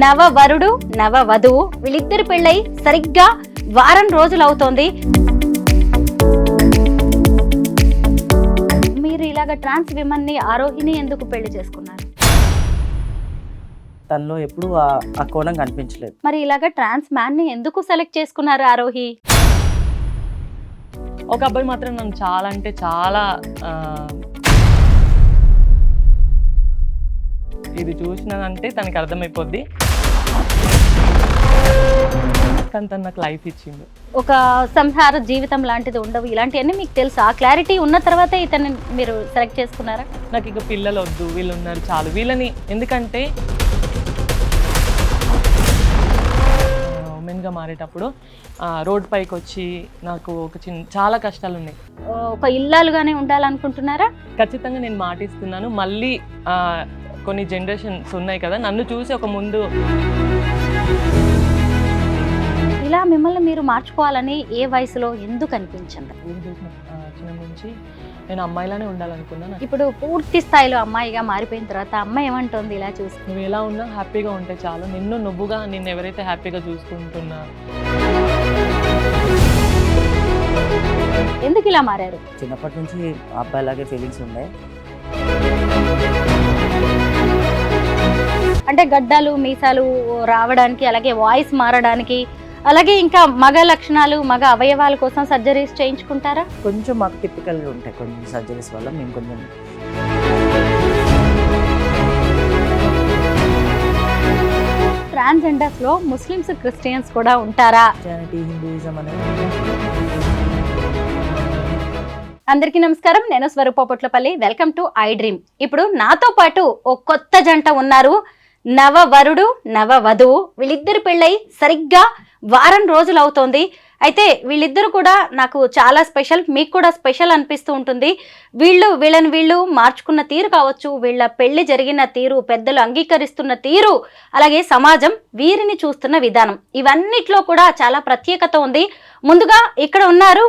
నవవరుడు నవవధువు వీళ్ళిద్దరి పెళ్ళై సరిగ్గా వారం రోజులు అవుతోంది. మీరు ఇలాగ ట్రాన్స్ విమెన్ ని ఆరోహిని ఎందుకు పెళ్లి చేసుకున్నారు? తనలో ఎప్పుడు ఆ కోణం కనిపించలేదు. మరి ఇలాగ ట్రాన్స్ మ్యాన్ ని ఎందుకు సెలెక్ట్ చేసుకున్నారు ఆరోహి? ఒక అబ్బాయి మాత్రం నన్ను చాలా అంటే చాలా ఇది చూసినానంటే తనకి అర్థమైపోద్ది. కానీ తను నాకు లైఫ్ ఇచ్చింది. ఒక సంసార జీవితం లాంటిది ఉండవు, ఇలాంటివన్నీ మీకు తెలుసు. ఆ క్లారిటీ ఉన్న తర్వాతే ఇతన్ని మీరు సెలెక్ట్ చేసుకున్నారా? నాకు ఇక పిల్లలు వద్దు, వీళ్ళు ఉన్నారు చాలు వీళ్ళని. ఎందుకంటే ఉమెన్గా మారేటప్పుడు రోడ్ పైకి వచ్చి నాకు ఒక చాలా కష్టాలు ఉన్నాయి. ఒక ఇల్లాలుగానే ఉండాలనుకుంటున్నారా? ఖచ్చితంగా నేను మాటిస్తున్నాను. మళ్ళీ కొన్ని జనరేషన్స్ ఉన్నాయి కదా, నన్ను చూసి ఒక ముందు ఇలా మిమ్మల్ని మీరు మార్చుకోవాలని ఏ వయసులో ఎందుకు అనిపించింది? చిన్న నుంచి నేను అమ్మాయిలానే ఉండాలనుకున్నాను. ఇప్పుడు పూర్తి స్థాయిలో అమ్మాయిగా మారిపోయిన తర్వాత అమ్మాయి ఏమంటుంది ఇలా చూసి? నువ్వు ఎలా ఉన్నా హ్యాపీగా ఉంటే చాలు, నువ్వుగా నిన్ను ఎవరైతే హ్యాపీగా చూసుకుంటున్నా. ఎందుకు ఇలా మారారు? చిన్నప్పటి నుంచి అబ్బాయిలాగే ఫీలింగ్స్ ఉన్నాయి. అంటే గడ్డాలు మీసాలు రావడానికి, అలాగే వాయిస్ మారడానికి, అలాగే ఇంకా మగ లక్షణాలు మగ అవయవాల కోసం సర్జరీస్ చేయించుకుంటారా? కొంచెం మాకు టిపికల్గా ఉంటాయి కొన్ని సర్జరీస్ వల్ల. మేము కొంచెం ట్రాన్స్జెండర్స్ లో ముస్లిమ్స్ క్రిస్టియన్స్ కూడా ఉంటారా? క్రిస్టియానిటీ, హిందూయిజం అనేది. అందరికీ నమస్కారం, నేను Swarupa Potlapalli. Welcome to iDream. ఇప్పుడు నాతో పాటు ఓ కొత్త జంట ఉన్నారు. నవవరుడు నవవధువు వీళ్ళిద్దరు పెళ్ళై సరిగ్గా వారం రోజులు అవుతోంది. అయితే వీళ్ళిద్దరు కూడా నాకు చాలా స్పెషల్, మీకు కూడా స్పెషల్ అనిపిస్తూ ఉంటుంది. వీళ్ళు మార్చుకున్న తీరు కావచ్చు, వీళ్ళ పెళ్లి జరిగిన తీరు, పెద్దలు అంగీకరిస్తున్న తీరు, అలాగే సమాజం వీరిని చూస్తున్న విధానం, ఇవన్నిట్లో కూడా చాలా ప్రత్యేకత ఉంది. ముందుగా ఇక్కడ ఉన్నారు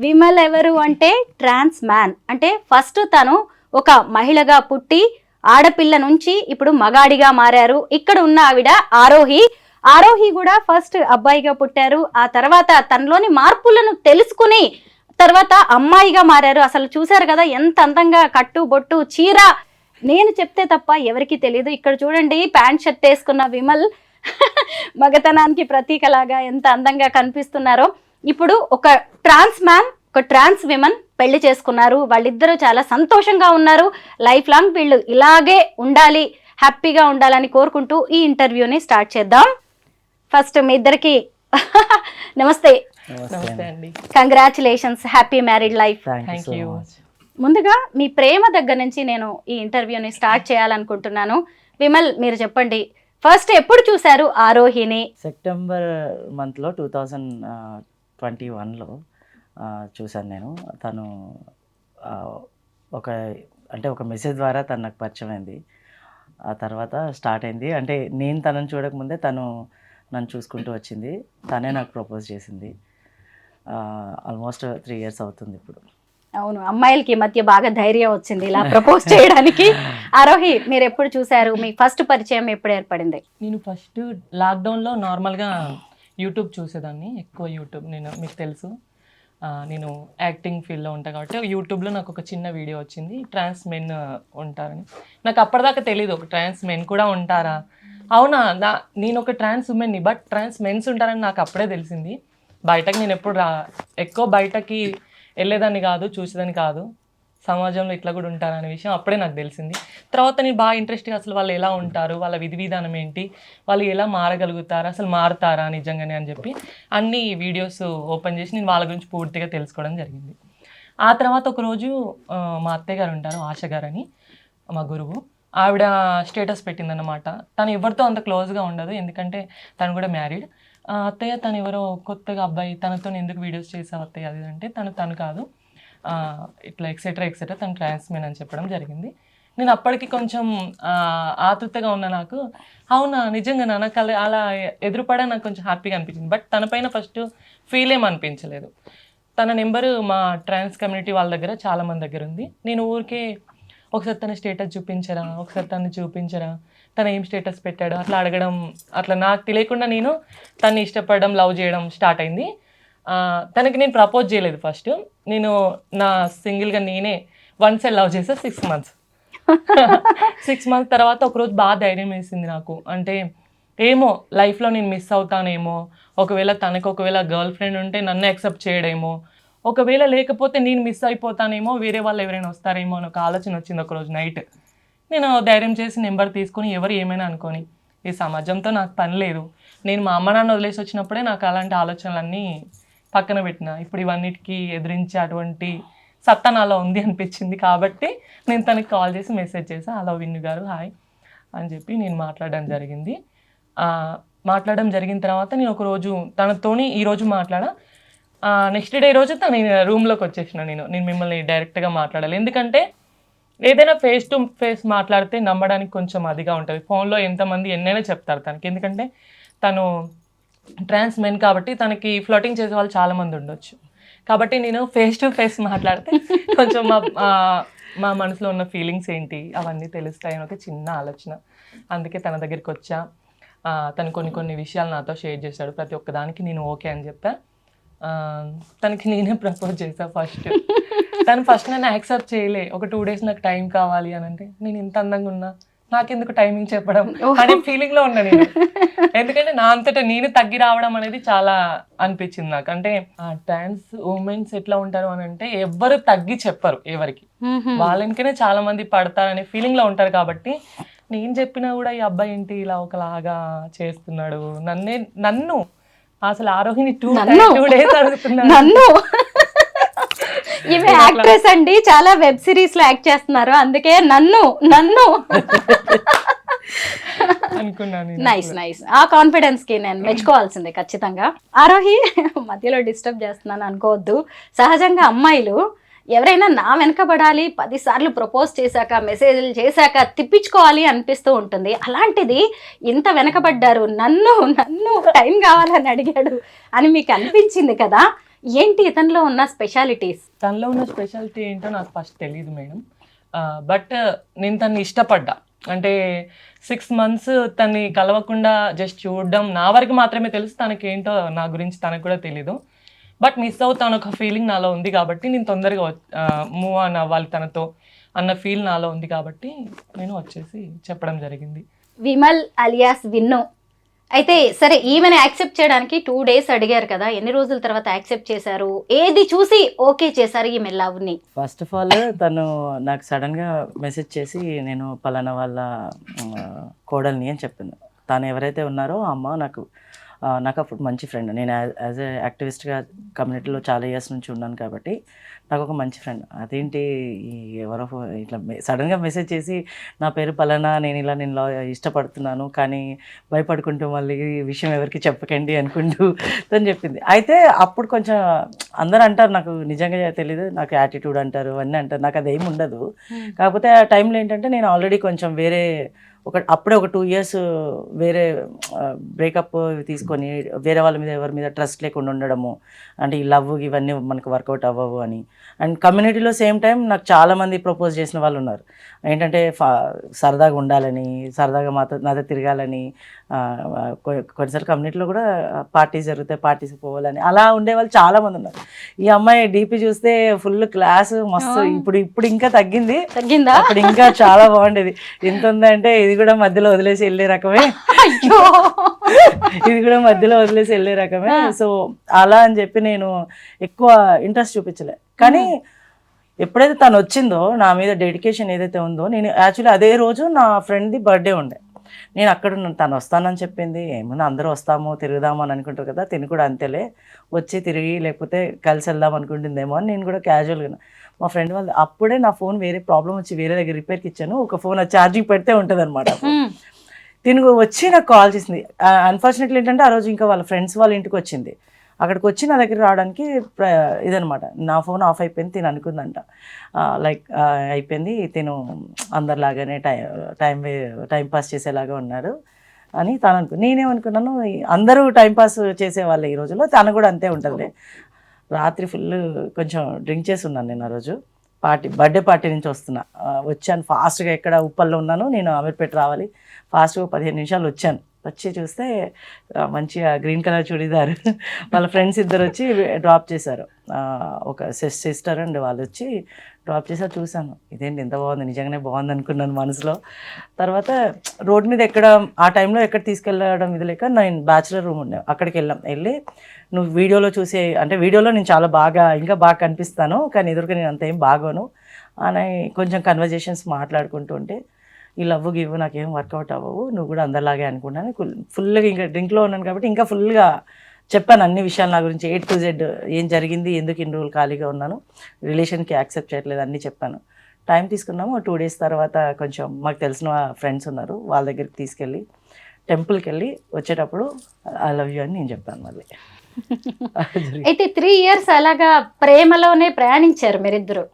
విమల్ ఎవరు అంటే ట్రాన్స్ మ్యాన్. అంటే ఫస్ట్ తను ఒక మహిళగా పుట్టి ఆడపిల్ల నుంచి ఇప్పుడు మగాడిగా మారారు. ఇక్కడ ఉన్న ఆవిడ ఆరోహి కూడా ఫస్ట్ అబ్బాయిగా పుట్టారు. ఆ తర్వాత తనలోని మార్పులను తెలుసుకుని తర్వాత అమ్మాయిగా మారారు. అసలు చూశారు కదా ఎంత అందంగా కట్టు బొట్టు చీర, నేను చెప్తే తప్ప ఎవరికి తెలియదు. ఇక్కడ చూడండి, ప్యాంట్ షర్ట్ వేసుకున్న విమల్ మగతనానికి ప్రతీకలాగా ఎంత అందంగా కనిపిస్తున్నారో. ఇప్పుడు ఒక ట్రాన్స్ మ్యాన్, ఒక ట్రాన్స్ విమెన్ పెళ్లి చేసుకున్నారు. వాళ్ళిద్దరూ చాలా సంతోషంగా ఉన్నారు. లైఫ్ లాంగ్ వీళ్ళు ఇలాగే ఉండాలి, హ్యాపీగా ఉండాలని కోరుకుంటూ ఈ ఇంటర్వ్యూని స్టార్ట్ చేద్దాం. ఫస్ట్ మీ ఇద్దరికి నమస్తే. నమస్తే అండి. Congratulations, happy married life. Thank you. ముందుగా మీ ప్రేమ దగ్గర నుంచి నేను ఈ ఇంటర్వ్యూని స్టార్ట్ చేయాలనుకుంటున్నాను. విమల్, మీరు చెప్పండి, ఫస్ట్ ఎప్పుడు చూశారు ఆరోహిని? సెప్టెంబర్ మంత్లో 2021లో చూశాను నేను. తను ఒక మెసేజ్ ద్వారా తను నాకు పరిచయం అయింది. ఆ తర్వాత స్టార్ట్ అయింది. అంటే నేను తనని చూడకముందే తను నన్ను చూసుకుంటూ వచ్చింది. తనే నాకు ప్రపోజ్ చేసింది. ఆల్మోస్ట్ 3 years అవుతుంది ఇప్పుడు. అవును, అమ్మాయిలకి మధ్య బాగా ధైర్యం వచ్చింది ఇలా ప్రపోజ్ చేయడానికి. ఆరోహి, మీరు ఎప్పుడు చూశారు? మీ ఫస్ట్ పరిచయం ఎప్పుడు ఏర్పడింది? నేను ఫస్ట్ లాక్డౌన్లో నార్మల్గా యూట్యూబ్ చూసేదాన్ని, ఎక్కువ యూట్యూబ్. మీకు తెలుసు నేను యాక్టింగ్ ఫీల్డ్లో ఉంటాను కాబట్టి యూట్యూబ్లో నాకు ఒక చిన్న వీడియో వచ్చింది, ట్రాన్స్ మెన్ ఉంటారని. నాకు అప్పటిదాకా తెలియదు ఒక ట్రాన్స్ మెన్ కూడా ఉంటారా. అవునా, నేను ఒక ట్రాన్స్ ఉమెన్ని, బట్ ట్రాన్స్ మెన్స్ ఉంటారని నాకు అప్పుడే తెలిసింది. బయటకు నేను ఎప్పుడు ఎక్కువ బయటకి వెళ్ళేదాన్ని కాదు, చూసేదాన్ని కాదు. సమాజంలో ఇట్లా కూడా ఉంటారనే విషయం అప్పుడే నాకు తెలిసింది. తర్వాత నేను బాగా ఇంట్రెస్ట్గా అసలు వాళ్ళు ఎలా ఉంటారు, వాళ్ళ విధి విధానం ఏంటి, వాళ్ళు ఎలా మారగలుగుతారు, అసలు మారుతారా నిజంగానే అని చెప్పి అన్ని వీడియోస్ ఓపెన్ చేసి నేను వాళ్ళ గురించి పూర్తిగా తెలుసుకోవడం జరిగింది. ఆ తర్వాత ఒకరోజు మా అత్తయ్య గారు ఉంటారు, ఆశ గారు అని, మా గురువు, ఆవిడ స్టేటస్ పెట్టిందన్నమాట. తను ఎవరితో అంత క్లోజ్గా ఉండదు, ఎందుకంటే తను కూడా మ్యారీడ్. అత్తయ్య తను ఎవరో కొత్తగా అబ్బాయి, తనతో ఎందుకు వీడియోస్ చేసావు అత్తయ్య అది అంటే, తను కాదు, ఇట్లా ఎక్సెట్రా తను ట్రాన్స్ మెన్ అని చెప్పడం జరిగింది. నేను అప్పటికి కొంచెం ఆతృతగా ఉన్నా. నాకు అవునా నిజంగా నాకు అలా ఎదురుపడా నాకు కొంచెం హ్యాపీగా అనిపించింది. బట్ తన పైన ఫస్ట్ ఫీల్ ఏమనిపించలేదు. తన నెంబరు మా ట్రాన్స్ కమ్యూనిటీ వాళ్ళ దగ్గర చాలా మంది దగ్గర ఉంది. నేను ఊరికే ఒకసారి తన స్టేటస్ చూపించరా, ఒకసారి తను చూపించరా, తను ఏం స్టేటస్ పెట్టాడు అట్లా అడగడం, అట్లా నాకు తెలియకుండా నేను తన్ని ఇష్టపడడం, లవ్ చేయడం స్టార్ట్ అయింది. తనకి నేను ప్రపోజ్ చేయలేదు ఫస్ట్. నేను నా సింగిల్గా నేనే వన్ సైడ్ లవ్ చేసా 6 months. 6 months తర్వాత ఒకరోజు బాగా ధైర్యం వేసింది నాకు. అంటే ఏమో లైఫ్లో నేను మిస్ అవుతానేమో, ఒకవేళ తనకు ఒకవేళ గర్ల్ ఫ్రెండ్ ఉంటే నన్ను యాక్సెప్ట్ చేయడేమో, ఒకవేళ లేకపోతే నేను మిస్ అయిపోతానేమో, వేరే వాళ్ళు ఎవరైనా వస్తారేమో అని ఒక ఆలోచన వచ్చింది ఒకరోజు నైట్. నేను ధైర్యం చేసి నెంబర్ తీసుకొని ఎవరు ఏమైనా అనుకొని ఈ సమాజంతో నాకు పని లేదు, నేను మా అమ్మ నాన్న వదిలేసి వచ్చినప్పుడే నాకు అలాంటి ఆలోచనలన్నీ పక్కన పెట్టిన. ఇప్పుడు ఇవన్నిటికీ ఎదిరించే అటువంటి సత్తా నాలో ఉంది అనిపించింది. కాబట్టి నేను తనకి కాల్ చేసి మెసేజ్ చేశాను, హలో విన్ను గారు హాయ్ అని చెప్పి నేను మాట్లాడడం జరిగింది. మాట్లాడడం జరిగిన తర్వాత నేను ఒకరోజు తనతోని ఈరోజు మాట్లాడా. నెక్స్ట్ డే రోజు తన రూమ్లోకి వచ్చేసిన. నేను మిమ్మల్ని డైరెక్ట్గా మాట్లాడాలి, ఎందుకంటే ఏదైనా ఫేస్ టు ఫేస్ మాట్లాడితే నమ్మడానికి కొంచెం అదిగా ఉంటుంది. ఫోన్లో ఎంతమంది ఎన్నైనా చెప్తారు తనకి, ఎందుకంటే తను ట్రాన్స్ మెన్ కాబట్టి తనకి ఫ్లోటింగ్ చేసే వాళ్ళు చాలామంది ఉండొచ్చు. కాబట్టి నేను ఫేస్ టు ఫేస్ మాట్లాడితే కొంచెం మా మనసులో ఉన్న ఫీలింగ్స్ ఏంటి అవన్నీ తెలుస్తాయని ఒక చిన్న ఆలోచన. అందుకే తన దగ్గరికి వచ్చా. తను కొన్ని విషయాలు నాతో షేర్ చేశాడు. ప్రతి ఒక్కదానికి నేను ఓకే అని చెప్పా. తనకి నేనే ప్రపోజ్ చేశా ఫస్ట్. తను ఫస్ట్ నన్ను యాక్సెప్ట్ చేయలే. ఒక 2 days నాకు టైం కావాలి అని అంటే, నేను ఇంత అందంగా ఉన్నా నాకెందుకు టైమింగ్ చెప్పడం అనే ఫీలింగ్లో ఉన్నా నేను. ఎందుకంటే నా అంతటా నేను తగ్గి రావడం అనేది చాలా అనిపించింది నాకు. అంటే ట్రాన్స్ ఉమెన్స్ ఎట్లా ఉంటారు అని అంటే ఎవ్వరు తగ్గి చెప్పరు ఎవరికి, వాళ్ళనికనే చాలా మంది పడతారనే ఫీలింగ్లో ఉంటారు. కాబట్టి నేను చెప్పినా కూడా ఈ అబ్బాయి ఏంటి ఇలా ఒకలాగా చేస్తున్నాడు, నన్ను అసలు ఆరోహిణి 2 days అడుగుతున్నాను. నన్ను ఈమె యాక్ట్రెస్ అండి, చాలా వెబ్ సిరీస్ లో యాక్ట్ చేస్తున్నారు, అందుకే నన్ను అనుకున్నాను. నైస్. ఆ కాన్ఫిడెన్స్ కి నేను మెచ్చుకోవాల్సిందే ఖచ్చితంగా. ఆరోహి, మధ్యలో డిస్టర్బ్ చేస్తున్నాను అనుకోవద్దు. సహజంగా అమ్మాయిలు ఎవరైనా నా వెనకబడాలి, 10 సార్లు ప్రపోజ్ చేశాక, మెసేజ్లు చేశాక తిప్పించుకోవాలి అనిపిస్తూ ఉంటుంది. అలాంటిది ఇంత వెనకబడ్డారు, నన్ను టైం కావాలని అడిగాడు అని మీకు అనిపించింది కదా. ఏంటి ఇతనిలో ఉన్న స్పెషాలిటీస్? తనలో ఉన్న స్పెషాలిటీ ఏంటో నాకు ఫస్ట్ తెలియదు మేడం. బట్ నేను తన్ని ఇష్టపడ్డా. అంటే 6 months తన్ని కలవకుండా జస్ట్ చూడడం నా వరకు మాత్రమే తెలుసు. తనకేంటో నా గురించి తనకు కూడా తెలీదు. బట్ మిస్ అవుతాను ఒక ఫీలింగ్ నాలో ఉంది కాబట్టి నేను తొందరగా మూవ్ ఆన్ అవ్వాలి తనతో అన్న ఫీల్ నాలో ఉంది కాబట్టి నేను వచ్చేసి చెప్పడం జరిగింది. విమల్ అలియాస్ విన్ను. అయితే సరే, ఈమెను యాక్సెప్ట్ చేయడానికి 2 days అడిగారు కదా, ఎన్ని రోజుల తర్వాత యాక్సెప్ట్ చేశారు? ఏది చూసి ఓకే చేశారు ఈమె లవ్ని? ఫస్ట్ ఆఫ్ ఆల్ తను నాకు సడన్గా మెసేజ్ చేసి నేను పలానా వాళ్ళ కోడల్ని అని చెప్పింది. తను ఎవరైతే ఉన్నారో ఆ అమ్మ నాకు అప్పుడు మంచి ఫ్రెండ్. నేను యాజ్ ఏ యాక్టివిస్ట్గా కమ్యూనిటీలో చాలా ఇయర్స్ నుంచి ఉన్నాను కాబట్టి నాకు ఒక మంచి ఫ్రెండ్. అదేంటి ఎవరో ఇట్లా సడన్గా మెసేజ్ చేసి నా పేరు పలానా, నేను ఇష్టపడుతున్నాను కానీ భయపడుకుంటూ మళ్ళీ ఈ విషయం ఎవరికి చెప్పకండి అనుకుంటూ తను చెప్పింది. అయితే అప్పుడు కొంచెం అందరూ అంటారు, నాకు నిజంగా తెలీదు, నాకు యాటిట్యూడ్ అంటారు, అన్నీ అంటారు, నాకు అదేమి ఉండదు. కాకపోతే ఆ టైంలో ఏంటంటే నేను ఆల్రెడీ కొంచెం అప్పుడే ఒక 2 years వేరే బ్రేకప్ తీసుకొని వేరే వాళ్ళ మీద ఎవరి మీద ట్రస్ట్ లేకుండా ఉండడము, అంటే ఈ లవ్ ఇవన్నీ మనకు వర్కౌట్ అవ్వవు అని. అండ్ కమ్యూనిటీలో సేమ్ టైం నాకు చాలామంది ప్రపోజ్ చేసిన వాళ్ళు ఉన్నారు. ఏంటంటే సరదాగా ఉండాలని, సరదాగా నాతో తిరగాలని, కొన్నిసార్లు కమ్యూనిటీలో కూడా పార్టీస్ జరుగుతాయి, పార్టీస్కి పోవాలని అలా ఉండేవాళ్ళు చాలామంది ఉన్నారు. ఈ అమ్మాయి డీపీ చూస్తే ఫుల్ క్లాస్ మస్తు. ఇప్పుడు ఇంకా తగ్గిందా? అప్పుడు ఇంకా చాలా బాగుండేది. ఎంత ఉందంటే ఇది కూడా మధ్యలో వదిలేసి వెళ్ళే రకమే. సో అలా అని చెప్పి నేను ఎక్కువ ఇంట్రెస్ట్ చూపించలే. కానీ ఎప్పుడైతే తను వచ్చిందో నా మీద డెడికేషన్ ఏదైతే ఉందో, నేను యాక్చువల్లీ అదే రోజు నా ఫ్రెండ్ది బర్త్డే ఉండే. నేను అక్కడ ఉన్నాను, తను వస్తానని చెప్పింది. ఏమన్నా అందరూ వస్తాము తిరుగుదాము అని అనుకుంటారు కదా, తిని కూడా అంతేలే వచ్చి తిరిగి లేకపోతే కలిసి వెళ్దాం అనుకుంటుందేమో అని నేను కూడా క్యాజువల్గా. మా ఫ్రెండ్ వాళ్ళు అప్పుడే నా ఫోన్ వేరే ప్రాబ్లం వచ్చి వేరే దగ్గర రిపేర్కి ఇచ్చాను. ఒక ఫోన్ ఛార్జింగ్ పెడితే ఉంటుంది అనమాట. తిను వచ్చి నాకు కాల్ చేసింది. అన్ఫార్చునేట్లీ ఏంటంటే ఆ రోజు ఇంకా వాళ్ళ ఫ్రెండ్స్ వాళ్ళ ఇంటికి వచ్చింది. అక్కడికి వచ్చి నా దగ్గర రావడానికి ఇదనమాట. నా ఫోన్ ఆఫ్ అయిపోయింది, తిని అనుకుందంట లైక్ అయిపోయింది, తిను అందరిలాగానే టైం పాస్ చేసేలాగా ఉన్నారు అని తను నేనేమనుకున్నాను, అందరూ టైంపాస్ చేసేవాళ్ళే ఈ రోజుల్లో, తను కూడా అంతే ఉంటుంది. రాత్రి ఫుల్ కొంచెం డ్రింక్ చేసి ఉన్నాను నేను ఆ రోజు. బర్త్డే పార్టీ నుంచి వచ్చాను ఫాస్ట్గా, ఎక్కడ ఉప్పల్లో ఉన్నాను నేను, అమీర్పేట రావాలి, ఫాస్ట్గా 15 నిమిషాలు వచ్చాను. వచ్చి చూస్తే మంచిగా గ్రీన్ కలర్ చుడీదారు వాళ్ళ ఫ్రెండ్స్ ఇద్దరు వచ్చి డ్రాప్ చేశారు, ఒక సిస్టర్ అండ్ వాళ్ళు వచ్చి డ్రాప్ చేశారు. చూశాను, ఇదేంటి ఎంత బాగుంది, నిజంగానే బాగుంది అనుకున్నాను మనసులో. తర్వాత రోడ్ మీద ఎక్కడ ఆ టైంలో ఎక్కడ తీసుకెళ్ళడం ఇది లేక నేను బ్యాచులర్ రూమ్ ఉండే, అక్కడికి వెళ్ళి నువ్వు వీడియోలో చూసే, అంటే వీడియోలో నేను చాలా ఇంకా బాగా కనిపిస్తాను కానీ ఎదురుగా నేను అంత ఏం బాగోను అని కొంచెం కన్వర్జేషన్స్ మాట్లాడుకుంటూ ఉంటే, ఈ లవ్ గివ్ నాకేం వర్కౌట్ అవ్వవు, నువ్వు కూడా అందరిలాగే అనుకున్నాను. ఫుల్గా ఇంకా డ్రింక్లో ఉన్నాను కాబట్టి ఇంకా ఫుల్గా చెప్పాను అన్ని విషయాలు నా గురించి, A to Z ఏం జరిగింది, ఎందుకు ఇన్ని రోజులు ఖాళీగా ఉన్నాను, రిలేషన్కి యాక్సెప్ట్ చేయట్లేదు అన్నీ చెప్పాను. టైం తీసుకున్నాము. 2 days తర్వాత కొంచెం మాకు తెలిసిన ఫ్రెండ్స్ ఉన్నారు, వాళ్ళ దగ్గరికి తీసుకెళ్ళి టెంపుల్కి వెళ్ళి వచ్చేటప్పుడు ఐ లవ్ యూ అని నేను చెప్పాను మళ్ళీ. అయితే 3 years అలాగా ప్రేమలోనే ప్రయాణించారు మీరిద్దరు.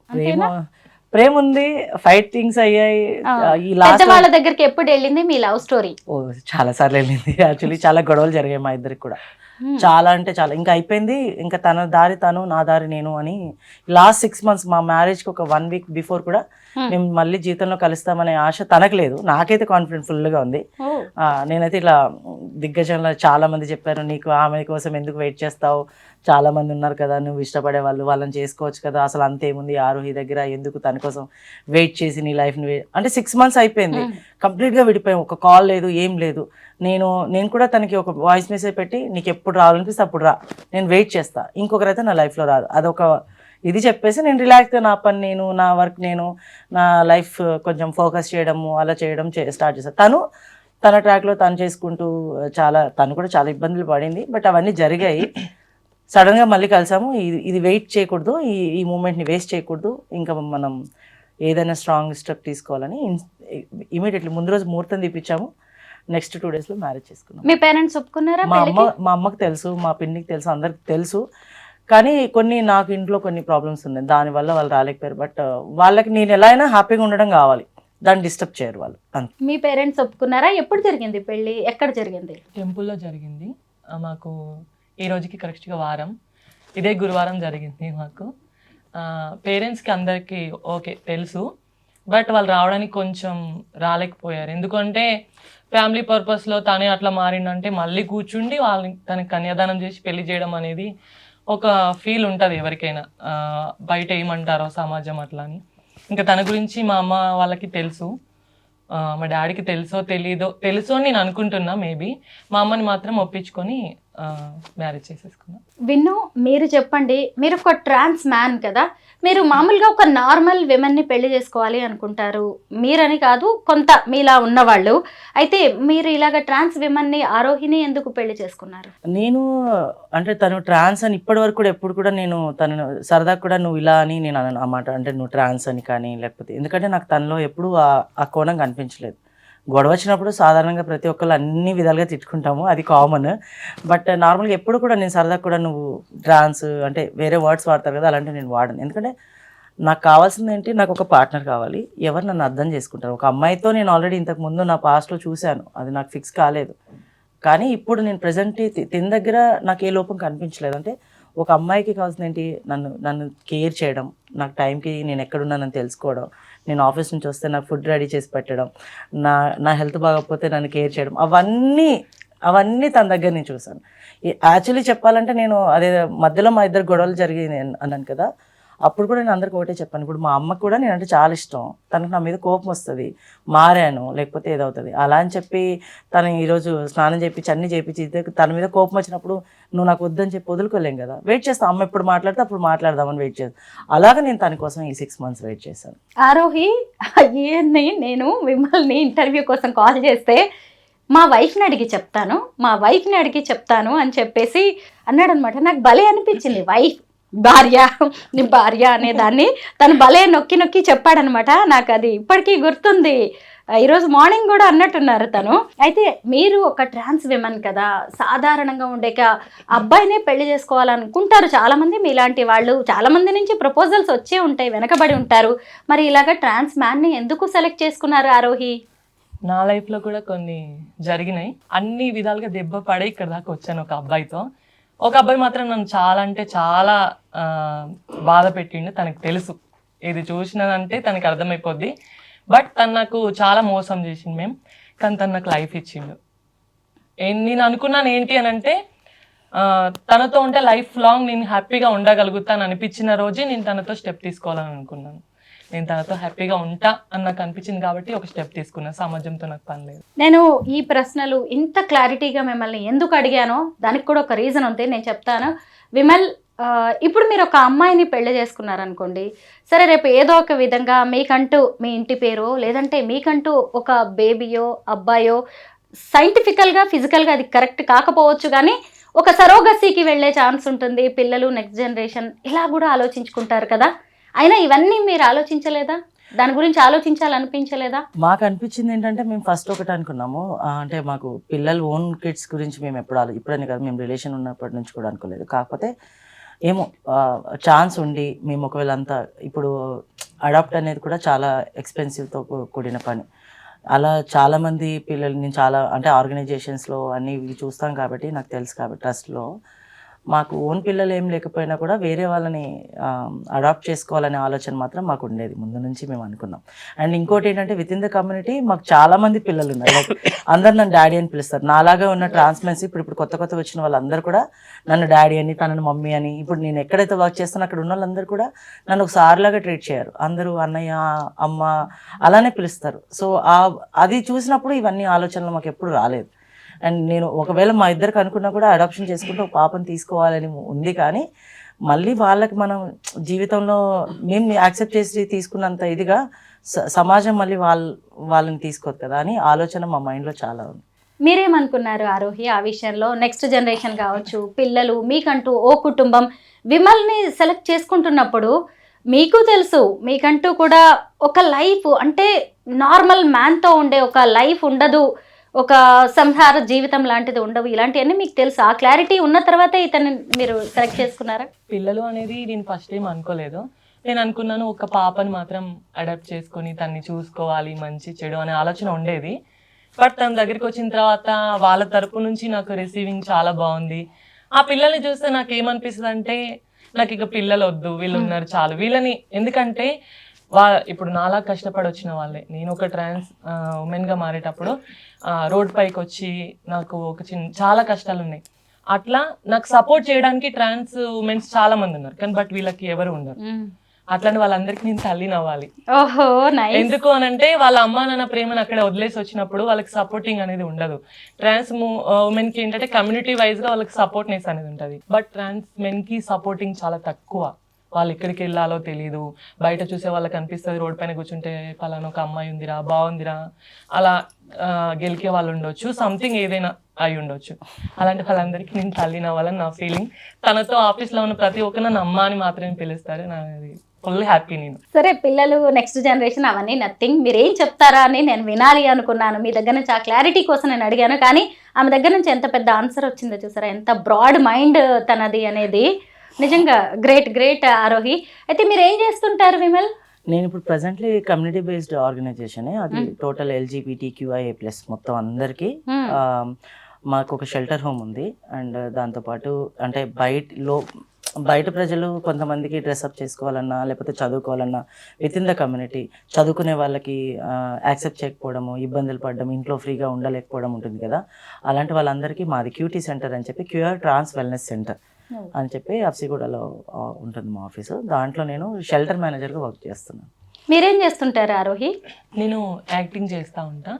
ప్రేమ ఉంది, ఫైటింగ్స్ అయ్యాయి. ఈ లాస్ట్ వాళ్ళ దగ్గరికి ఎప్పుడు వెళ్ళింది మీ లవ్ స్టోరీ? చాలా సార్లు వెళ్ళింది యాక్చువల్లీ, చాలా గొడవలు జరిగాయి మా ఇద్దరికి కూడా, చాలా అంటే చాలా. ఇంకా అయిపోయింది, ఇంకా తన దారి తను, నా దారి నేను అని. లాస్ట్ 6 months మా మ్యారేజ్కి ఒక 1 week బిఫోర్ కూడా మేము మళ్ళీ జీవితంలో కలుస్తామనే ఆశ తనకు లేదు, నాకైతే కాన్ఫిడెంట్ ఫుల్గా ఉంది. నేనైతే ఇట్లా దిగ్గజంలో చాలా మంది చెప్పారు, నీకు ఆమె కోసం ఎందుకు వెయిట్ చేస్తావు, చాలా మంది ఉన్నారు కదా నువ్వు ఇష్టపడే వాళ్ళు, వాళ్ళని చేసుకోవచ్చు కదా, అసలు అంతేముంది ఆరోహి దగ్గర, ఎందుకు తన కోసం వెయిట్ చేసి నీ లైఫ్ని అంటే 6 months అయిపోయింది, కంప్లీట్గా విడిపోయాం, ఒక కాల్ లేదు ఏం లేదు. నేను కూడా తనకి ఒక వాయిస్ మెసేజ్ పెట్టి, నీకు ఎప్పుడు రావాలనిపిస్తే అప్పుడు రా, నేను వెయిట్ చేస్తా, ఇంకొకరైతే నా లైఫ్లో రాదు, అదొక ఇది చెప్పేసి నేను రిలాక్స్గా నా పని నేను, నా వర్క్ నేను, నా లైఫ్ కొంచెం ఫోకస్ చేయడము అలా చేయడం స్టార్ట్ చేస్తాను. తన ట్రాక్లో తను చేసుకుంటూ తను కూడా చాలా ఇబ్బందులు పడింది, బట్ అవన్నీ జరిగాయి. సడన్గా మళ్ళీ కలిసాము. ఇది వెయిట్ చేయకూడదు, ఈ మూమెంట్ని వేస్ట్ చేయకూడదు, ఇంకా మనం ఏదైనా స్ట్రాంగ్ స్టెప్ తీసుకోవాలని ఇమీడియట్లీ ముందు రోజు ముహూర్తం తీపిచ్చాము. నెక్స్ట్ 2 daysలో మ్యారేజ్ చేసుకున్నాం. మీ పేరెంట్స్ ఒప్పుకున్నారా? మా అమ్మకి తెలుసు, మా పిన్నికి తెలుసు, అందరికి తెలుసు. కానీ నాకు ఇంట్లో కొన్ని ప్రాబ్లమ్స్ ఉన్నాయి, దానివల్ల వాళ్ళు రాలేకపోయారు. బట్ వాళ్ళకి నేను ఎలా అయినా హ్యాపీగా ఉండడం కావాలి, దాన్ని డిస్టర్బ్ చేయరు వాళ్ళు. మీ పేరెంట్స్ ఒప్పుకున్నారా? ఎప్పుడు జరిగింది పెళ్ళి, ఎక్కడ జరిగింది? టెంపుల్లో జరిగింది. మాకు ఈ రోజుకి కరెక్ట్గా వారం, ఇదే గురువారం జరిగింది మాకు. పేరెంట్స్కి అందరికీ ఓకే తెలుసు, బట్ వాళ్ళు రావడానికి కొంచెం రాలేకపోయారు. ఎందుకంటే ఫ్యామిలీ పర్పస్లో తనే అట్లా మారిందంటే మళ్ళీ కూర్చుండి వాళ్ళని తనకి కన్యాదానం చేసి పెళ్లి చేయడం అనేది ఒక ఫీల్ ఉంటుంది ఎవరికైనా, బయట ఏమంటారో సమాజం అట్లా అని. ఇంకా తన గురించి మా అమ్మ వాళ్ళకి తెలుసు, మా డాడీకి తెలుసో అని నేను అనుకుంటున్నా. మేబీ మా అమ్మని మాత్రం ఒప్పించుకొని మ్యారేజ్ చేసేసుకున్నా. విన్ను, మీరు చెప్పండి, మీరు ఒక ట్రాన్స్ మ్యాన్ కదా, మీరు మామూలుగా ఒక నార్మల్ విమెన్ని పెళ్లి చేసుకోవాలి అనుకుంటారు, మీరని కాదు కొంత మీలా ఉన్నవాళ్ళు. అయితే మీరు ఇలాగ ట్రాన్స్ విమెన్ని, ఆరోహిని ఎందుకు పెళ్లి చేసుకున్నారు? నేను అంటే తను ట్రాన్స్ అని ఇప్పటి వరకు కూడా ఎప్పుడు కూడా నేను తను సరదా కూడా నువ్వు ఇలా అని నేను అన్నమాట, అంటే నువ్వు ట్రాన్స్ అని కానీ లేకపోతే, ఎందుకంటే నాకు తనలో ఎప్పుడు ఆ కోణం కనిపించలేదు. గొడవ వచ్చినప్పుడు సాధారణంగా ప్రతి ఒక్కళ్ళు అన్ని విధాలుగా తిట్టుకుంటాము, అది కామన్. బట్ నార్మల్గా ఎప్పుడు కూడా నేను సరదా కూడా నువ్వు ట్రాన్స్ అంటే వేరే వర్డ్స్ వాడతారు కదా, అలాంటివి నేను వాడను. ఎందుకంటే నాకు కావాల్సింది ఏంటి, నాకు ఒక పార్ట్నర్ కావాలి, ఎవరు నన్ను అర్థం చేసుకుంటారు. ఒక అమ్మాయితో నేను ఆల్రెడీ ఇంతకుముందు నా పాస్ట్లో చూశాను, అది నాకు ఫిక్స్ కాలేదు. కానీ ఇప్పుడు నేను ప్రజెంట్ తిన దగ్గర నాకు ఏ లోపం కనిపించలేదు. అంటే ఒక అమ్మాయికి కావాల్సింది ఏంటి, నన్ను కేర్ చేయడం, నాకు టైంకి నేను ఎక్కడున్నానని తెలుసుకోవడం, నేను ఆఫీస్ నుంచి వస్తే నాకు ఫుడ్ రెడీ చేసి పెట్టడం, నా హెల్త్ బాగోకపోతే నన్ను కేర్ చేయడం, అవన్నీ తన దగ్గర నేను చూసాను. యాక్చువల్లీ చెప్పాలంటే నేను అదే మధ్యలో మా ఇద్దరు గొడవలు జరిగింది అన్నాను కదా, అప్పుడు కూడా నేను అందరికి ఒకటే చెప్పాను. ఇప్పుడు మా అమ్మకు కూడా నేనంటే చాలా ఇష్టం, తనకు నా మీద కోపం వస్తుంది, మారాను లేకపోతే ఏదవుతుంది అలా అని చెప్పి తను ఈరోజు స్నానం చేయించి అన్నీ చేయించి తన మీద కోపం వచ్చినప్పుడు నువ్వు నాకు వద్దని చెప్పి వదులుకోలేం కదా, వెయిట్ చేస్తాను. అమ్మ ఎప్పుడు మాట్లాడితే అప్పుడు మాట్లాడదామని వెయిట్ చేస్తాను. అలాగే నేను తన కోసం ఈ 6 months వెయిట్ చేశాను. ఆరోహి, నేను మిమ్మల్ని ఇంటర్వ్యూ కోసం కాల్ చేస్తే మా వైఫ్ని అడిగి చెప్తాను అని చెప్పేసి అన్నాడు అనమాట. నాకు భలే అనిపించింది, నీ భార్య అనే దాన్ని తను భలే నొక్కి చెప్పాడనమాట. నాకు అది ఇప్పటికీ గుర్తుంది. ఈరోజు మార్నింగ్ కూడా అన్నట్టున్నారు తను. అయితే మీరు ఒక ట్రాన్స్ విమెన్ కదా, సాధారణంగా ఉండేక అబ్బాయినే పెళ్లి చేసుకోవాలనుకుంటారు చాలామంది. మీలాంటి వాళ్ళు చాలామంది నుంచి ప్రపోజల్స్ వచ్చే ఉంటాయి, వెనకబడి ఉంటారు. మరి ఇలాగ ట్రాన్స్ మ్యాన్ని ఎందుకు సెలెక్ట్ చేసుకున్నారు ఆరోహి? నా లైఫ్లో కూడా కొన్ని జరిగినాయి. అన్ని విధాలుగా దెబ్బ పడే ఇక్కడ దాకా వచ్చాను ఒక అబ్బాయితో. ఒక అబ్బాయి మాత్రం నన్ను చాలా అంటే చాలా బాధ పెట్టిండు. తనకు తెలుసు, ఇది చూసినదంటే తనకి అర్థమైపోద్ది. బట్ తను నాకు చాలా మోసం చేసిండు మేము, కానీ తను నాకు లైఫ్ ఇచ్చిండు. నేను అనుకున్నాను ఏంటి అని అంటే, తనతో ఉంటే లైఫ్ లాంగ్ నేను హ్యాపీగా ఉండగలుగుతాను అనిపించిన రోజే నేను తనతో స్టెప్ తీసుకోవాలని అనుకున్నాను. నేను తనతో హ్యాపీగా ఉంటా అని నాకు అనిపించింది కాబట్టి ఒక స్టెప్ తీసుకున్నాను. సమాజంతో నాకు పని లేదు. నేను ఈ ప్రశ్నలు ఇంత క్లారిటీగా మిమ్మల్ని ఎందుకు అడిగానో దానికి కూడా ఒక రీజన్ ఉంది, నేను చెప్తాను. విమల్, ఇప్పుడు మీరు ఒక అమ్మాయిని పెళ్లి చేసుకున్నారనుకోండి, సరే రేపు ఏదో ఒక విధంగా మీకంటూ మీ ఇంటి పేరో లేదంటే మీకంటూ ఒక బేబీయో అబ్బాయో, సైంటిఫికల్గా ఫిజికల్గా అది కరెక్ట్ కాకపోవచ్చు కానీ ఒక సరోగసీకి వెళ్ళే ఛాన్స్ ఉంటుంది. పిల్లలు, నెక్స్ట్ జనరేషన్ ఇలా కూడా ఆలోచించుకుంటారు కదా. అయినా ఇవన్నీ మీరు ఆలోచించలేదా? దాని గురించి ఆలోచించాలనిపించలేదా? మాకు అనిపించింది ఏంటంటే, మేము ఫస్ట్ ఒకటి అనుకున్నాము, అంటే మాకు పిల్లలు ఓన్ కిడ్స్ గురించి మేము ఇప్పుడని కాదు, మేము రిలేషన్ ఉన్నప్పటి నుంచి కూడా అనుకోలేదు. కాకపోతే ఏమో ఛాన్స్ ఉండి మేము ఒకవేళ అంతా, ఇప్పుడు అడాప్ట్ అనేది కూడా చాలా ఎక్స్పెన్సివ్తో కూడిన పని. అలా చాలామంది పిల్లలు, నేను చాలా అంటే ఆర్గనైజేషన్స్లో అన్నీ ఇవి చూస్తాం కాబట్టి నాకు తెలుసు. కాబట్టి ట్రస్ట్లో మాకు ఓన్ పిల్లలు ఏం లేకపోయినా కూడా వేరే వాళ్ళని అడాప్ట్ చేసుకోవాలనే ఆలోచన మాత్రం మాకు ఉండేది ముందు నుంచి. మేము అనుకున్నాం. అండ్ ఇంకోటి ఏంటంటే, విత్ ఇన్ ద కమ్యూనిటీ మాకు చాలామంది పిల్లలు ఉన్నారు. లైక్ అందరు నన్ను డాడీ అని పిలుస్తారు. నాలాగా ఉన్న ట్రాన్స్మెన్స్ ఇప్పుడు కొత్త వచ్చిన వాళ్ళందరూ కూడా నన్ను డాడీ అని, తనను మమ్మీ అని, ఇప్పుడు నేను ఎక్కడైతే వర్క్ చేస్తానో అక్కడ ఉన్న వాళ్ళందరూ కూడా నన్ను ఒక సార్లాగా ట్రీట్ చేయరు. అందరూ అన్నయ్య, అమ్మ అలానే పిలుస్తారు. సో అది చూసినప్పుడు ఇవన్నీ ఆలోచనలు మాకు ఎప్పుడు రాలేదు. అండ్ నేను ఒకవేళ మా ఇద్దరికి అనుకున్నా కూడా అడాప్షన్ చేసుకుంటే ఒక పాపను తీసుకోవాలని ఉంది. కానీ మళ్ళీ వాళ్ళకి మనం జీవితంలో మేము యాక్సెప్ట్ చేసి తీసుకున్నంత ఇదిగా సమాజం మళ్ళీ వాళ్ళని తీసుకోదు కదా అని ఆలోచన మా మైండ్లో చాలా ఉంది. మీరేమనుకున్నారు ఆరోహి ఆ విషయంలో? నెక్స్ట్ జనరేషన్ కావచ్చు, పిల్లలు, మీకంటూ ఓ కుటుంబం, విమల్ని సెలెక్ట్ చేసుకుంటున్నప్పుడు మీకు తెలుసు మీకంటూ కూడా ఒక లైఫ్ అంటే నార్మల్ మ్యాన్తో ఉండే ఒక లైఫ్ ఉండదు, ఒక సంసార జీవితం లాంటిది ఉండవు, ఇలాంటివన్నీ మీకు తెలుసు. ఆ క్లారిటీ ఉన్న తర్వాత ఇతన్ని మీరు సెలెక్ట్ చేసుకున్నారా? పిల్లలు అనేది నేను ఫస్ట్ ఏం అనుకోలేదు. నేను అనుకున్నాను ఒక పాపని మాత్రం అడాప్ట్ చేసుకొని తన్ని చూసుకోవాలి, మంచి చెడు అనే ఆలోచన ఉండేది. బట్ తన దగ్గరికి వచ్చిన తర్వాత వాళ్ళ తరపు నుంచి నాకు రిసీవింగ్ చాలా బాగుంది. ఆ పిల్లల్ని చూస్తే నాకు ఏమనిపిస్తుంది అంటే, నాకు ఇక పిల్లలు వద్దు, వీళ్ళు ఉన్నారు చాలు వీళ్ళని. ఎందుకంటే ఇప్పుడు నాలా కష్టపడి వచ్చిన వాళ్ళే. నేను ఒక ట్రాన్స్ ఉమెన్గా మారేటప్పుడు రోడ్ పైకి వచ్చి నాకు ఒక చాలా కష్టాలు ఉన్నాయి. అట్లా నాకు సపోర్ట్ చేయడానికి ట్రాన్స్ ఉమెన్స్ చాలా మంది ఉన్నారు, కానీ బట్ వీళ్ళకి ఎవరు ఉండరు. అట్లని వాళ్ళందరికీ నేను తల్లిని అవ్వాలి. ఎందుకు అనంటే, వాళ్ళ అమ్మ నాన్న ప్రేమను అక్కడ వదిలేసి వచ్చినప్పుడు వాళ్ళకి సపోర్టింగ్ అనేది ఉండదు. ట్రాన్స్ ఉమెన్ కి ఏంటంటే కమ్యూనిటీ వైజ్ గా వాళ్ళకి సపోర్ట్నెస్ అనేది ఉంటుంది. బట్ ట్రాన్స్ మెన్ కి సపోర్టింగ్ చాలా తక్కువ. వాళ్ళు ఎక్కడికి వెళ్ళాలో తెలియదు. బయట చూసే వాళ్ళకి అనిపిస్తుంది రోడ్ పైన కూర్చుంటే పలానా ఒక అమ్మాయి ఉందిరా, బాగుందిరా, అలా గెలికే వాళ్ళు ఉండొచ్చు, సంథింగ్ ఏదైనా అయి ఉండొచ్చు. అలాంటి వాళ్ళందరికీ నేను తల్లిని అవ్వాలని నా ఫీలింగ్. తనతో ఆఫీస్లో ఉన్న ప్రతి ఒక్కరు నన్ను అమ్మ అని మాత్రమే పిలుస్తారు. నాది ఫుల్ హ్యాపీ. నేను సరే, పిల్లలు, నెక్స్ట్ జనరేషన్ అవన్నీ నథింగ్. మీరు ఏం చెప్తారా అని నేను వినాలి అనుకున్నాను. మీ దగ్గర నుంచి ఆ క్లారిటీ కోసం నేను అడిగాను. కానీ ఆమె దగ్గర నుంచి ఎంత పెద్ద ఆన్సర్ వచ్చిందో చూసారా, ఎంత బ్రాడ్ మైండ్ తనది అనేది. నిజంగా గ్రేట్ ఆరోహి. అయితే మీరు ఏం చేస్తుంటారు విమల్? నేను ఇప్పుడు ప్రజెంట్లీ కమ్యూనిటీ బేస్డ్ ఆర్గనైజేషన్, అది టోటల్ LGBTQIA+ మొత్తం అందరికీ. మాకు ఒక షెల్టర్ హోమ్ ఉంది. అండ్ దాంతోపాటు అంటే బయట ప్రజలు కొంతమందికి డ్రెస్అప్ చేసుకోవాలన్నా లేకపోతే చదువుకోవాలన్నా విత్ ఇన్ ద కమ్యూనిటీ చదువుకునే వాళ్ళకి యాక్సెప్ట్ చేయకపోవడము, ఇబ్బందులు పడడం, ఇంట్లో ఫ్రీగా ఉండలేకపోవడం ఉంటుంది కదా. అలాంటి వాళ్ళందరికీ మాది క్యూటీ సెంటర్ అని చెప్పి, క్యూఆర్ ట్రాన్స్ వెల్నెస్ సెంటర్ అని చెప్పి అప్సిగూడలో ఉంటుంది మా ఆఫీసు. దాంట్లో నేను షెల్టర్ మేనేజర్గా వర్క్ చేస్తున్నాను. మీరేం చేస్తుంటారు ఆరోహి? నేను యాక్టింగ్ చేస్తూ ఉంటా.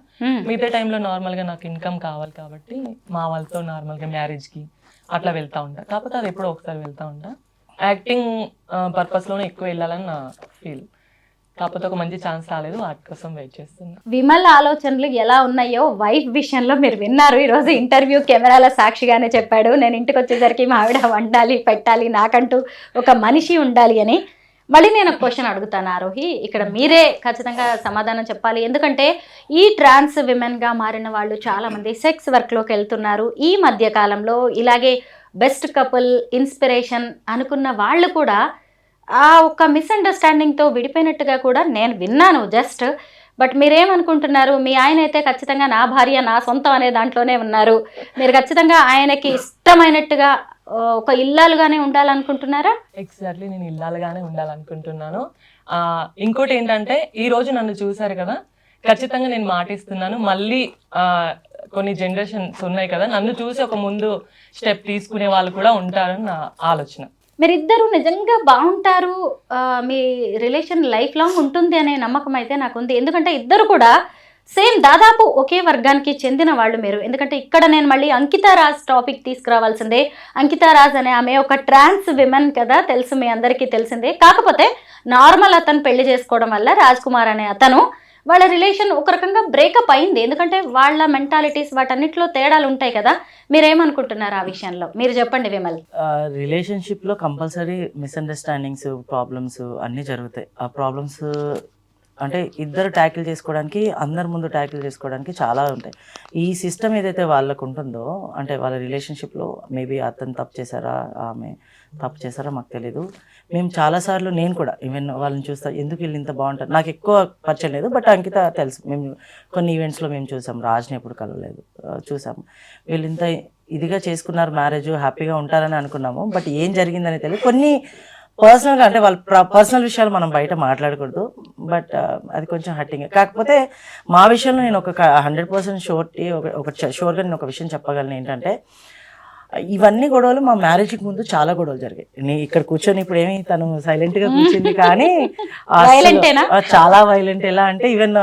మిగతా టైంలో నార్మల్గా నాకు ఇన్కమ్ కావాలి కాబట్టి మా వాళ్ళతో నార్మల్గా మ్యారేజ్కి అట్లా వెళ్తూ ఉంటా. కాకపోతే అది ఎప్పుడో ఒకసారి వెళ్తూ ఉంటా. యాక్టింగ్ పర్పస్లోనే ఎక్కువ వెళ్ళాలని నా ఫీల్. కాకపోతే ఒక మంచి ఛాన్స్ రాలేదు, వాటి కోసం వెయిట్ చేస్తున్నా. విమల్ ఆలోచనలు ఎలా ఉన్నాయో వైఫ్ విషయంలో మీరు విన్నారు. ఈరోజు ఇంటర్వ్యూ కెమెరాల సాక్షిగానే చెప్పాడు, నేను ఇంటికి వచ్చేసరికి మా ఆవిడ వండాలి, పెట్టాలి, నాకంటూ ఒక మనిషి ఉండాలి అని. మళ్ళీ నేను ఒక క్వశ్చన్ అడుగుతాను ఆరోహి, ఇక్కడ మీరే ఖచ్చితంగా సమాధానం చెప్పాలి. ఎందుకంటే ఈ ట్రాన్స్ విమెన్గా మారిన వాళ్ళు చాలామంది సెక్స్ వర్క్లోకి వెళ్తున్నారు. ఈ మధ్య కాలంలో ఇలాగే బెస్ట్ కపుల్, ఇన్స్పిరేషన్ అనుకున్న వాళ్ళు కూడా ఆ ఒక మిస్అండర్స్టాండింగ్తో విడిపోయినట్టుగా కూడా నేను విన్నాను జస్ట్. బట్ మీరేమనుకుంటున్నారు? మీ ఆయన అయితే ఖచ్చితంగా నా భార్య నా సొంతం అనే దాంట్లోనే ఉన్నారు. మీరు ఖచ్చితంగా ఆయనకి ఇష్టమైనట్టుగా ఒక ఇల్లాలుగానే ఉండాలనుకుంటున్నారా? ఎగ్జాక్ట్లీ, నేను ఇల్లాలుగానే ఉండాలనుకుంటున్నాను. ఇంకోటి ఏంటంటే ఈ రోజు నన్ను చూశారు కదా, ఖచ్చితంగా నేను మాటిస్తున్నాను. మళ్ళీ కొన్ని జనరేషన్స్ ఉన్నాయి కదా, నన్ను చూసి ఒక ముందు స్టెప్ తీసుకునే వాళ్ళు కూడా ఉంటారని నా ఆలోచన. మీరిద్దరూ నిజంగా బాగుంటారు, మీ రిలేషన్ లైఫ్ లాంగ్ ఉంటుంది అనే నమ్మకం అయితే నాకుంది. ఎందుకంటే ఇద్దరు కూడా సేమ్ దాదాపు ఒకే వర్గానికి చెందిన వాళ్ళు మీరు. ఎందుకంటే ఇక్కడ నేను మళ్ళీ అంకితా రాజ్ టాపిక్ తీసుకురావాల్సిందే. అంకితా రాజ్ అనే ఆమె ఒక ట్రాన్స్ విమెన్ కదా, తెలుసు, మీ అందరికీ తెలిసిందే. కాకపోతే నార్మల్ అతను పెళ్లి చేసుకోవడం వల్ల రాజ్ కుమార్ అనే అతను వాళ్ళ రిలేషన్ ఒక రకంగా బ్రేకప్ అయింది. ఎందుకంటే వాళ్ళ మెంటాలిటీస్ వాటన్నిటిలో తేడాలు ఉంటాయి కదా. మీరేమనుకుంటున్నారు ఆ విషయంలో? మీరు చెప్పండి విమల్. రిలేషన్షిప్లో కంపల్సరీ మిస్అండర్స్టాండింగ్స్, ప్రాబ్లమ్స్ అన్నీ జరుగుతాయి. ఆ ప్రాబ్లమ్స్ అంటే ఇద్దరు ట్యాకిల్ చేసుకోవడానికి, అందరి ముందు ట్యాకిల్ చేసుకోవడానికి చాలా ఉంటాయి. ఈ సిస్టమ్ ఏదైతే వాళ్ళకు ఉంటుందో, అంటే వాళ్ళ రిలేషన్షిప్లో మేబీ అతను తప్పు చేశారా, ఆమె తప్పు చేశారా మాకు తెలీదు. మేము చాలాసార్లు, నేను కూడా ఈవెన్ వాళ్ళని చూస్తా, ఎందుకు వీళ్ళు ఇంత బాగుంటారు. నాకు ఎక్కువ పరిచయం లేదు, బట్ అంకిత తెలుసు. మేము కొన్ని ఈవెంట్స్లో మేము చూసాం, రాజ్ని ఎప్పుడు కలవలేదు, చూసాము. వీళ్ళు ఇంత ఇదిగా చేసుకున్నారు మ్యారేజ్, హ్యాపీగా ఉంటారని అనుకున్నాము. బట్ ఏం జరిగిందని తెలియదు. కొన్ని పర్సనల్గా, అంటే వాళ్ళ పర్సనల్ విషయాలు మనం బయట మాట్లాడకూడదు, బట్ అది కొంచెం హర్టింగ్. కాకపోతే మా విషయంలో నేను ఒక 100% షూర్గా నేను ఒక విషయం చెప్పగలను. ఏంటంటే ఇవన్నీ గొడవలు మా మ్యారేజ్కి ముందు చాలా గొడవలు జరిగాయి. నేను ఇక్కడ కూర్చొని ఇప్పుడు ఏమి తను సైలెంట్గా కూర్చుంది, కానీ చాలా వైలెంట్. ఎలా అంటే ఈవెన్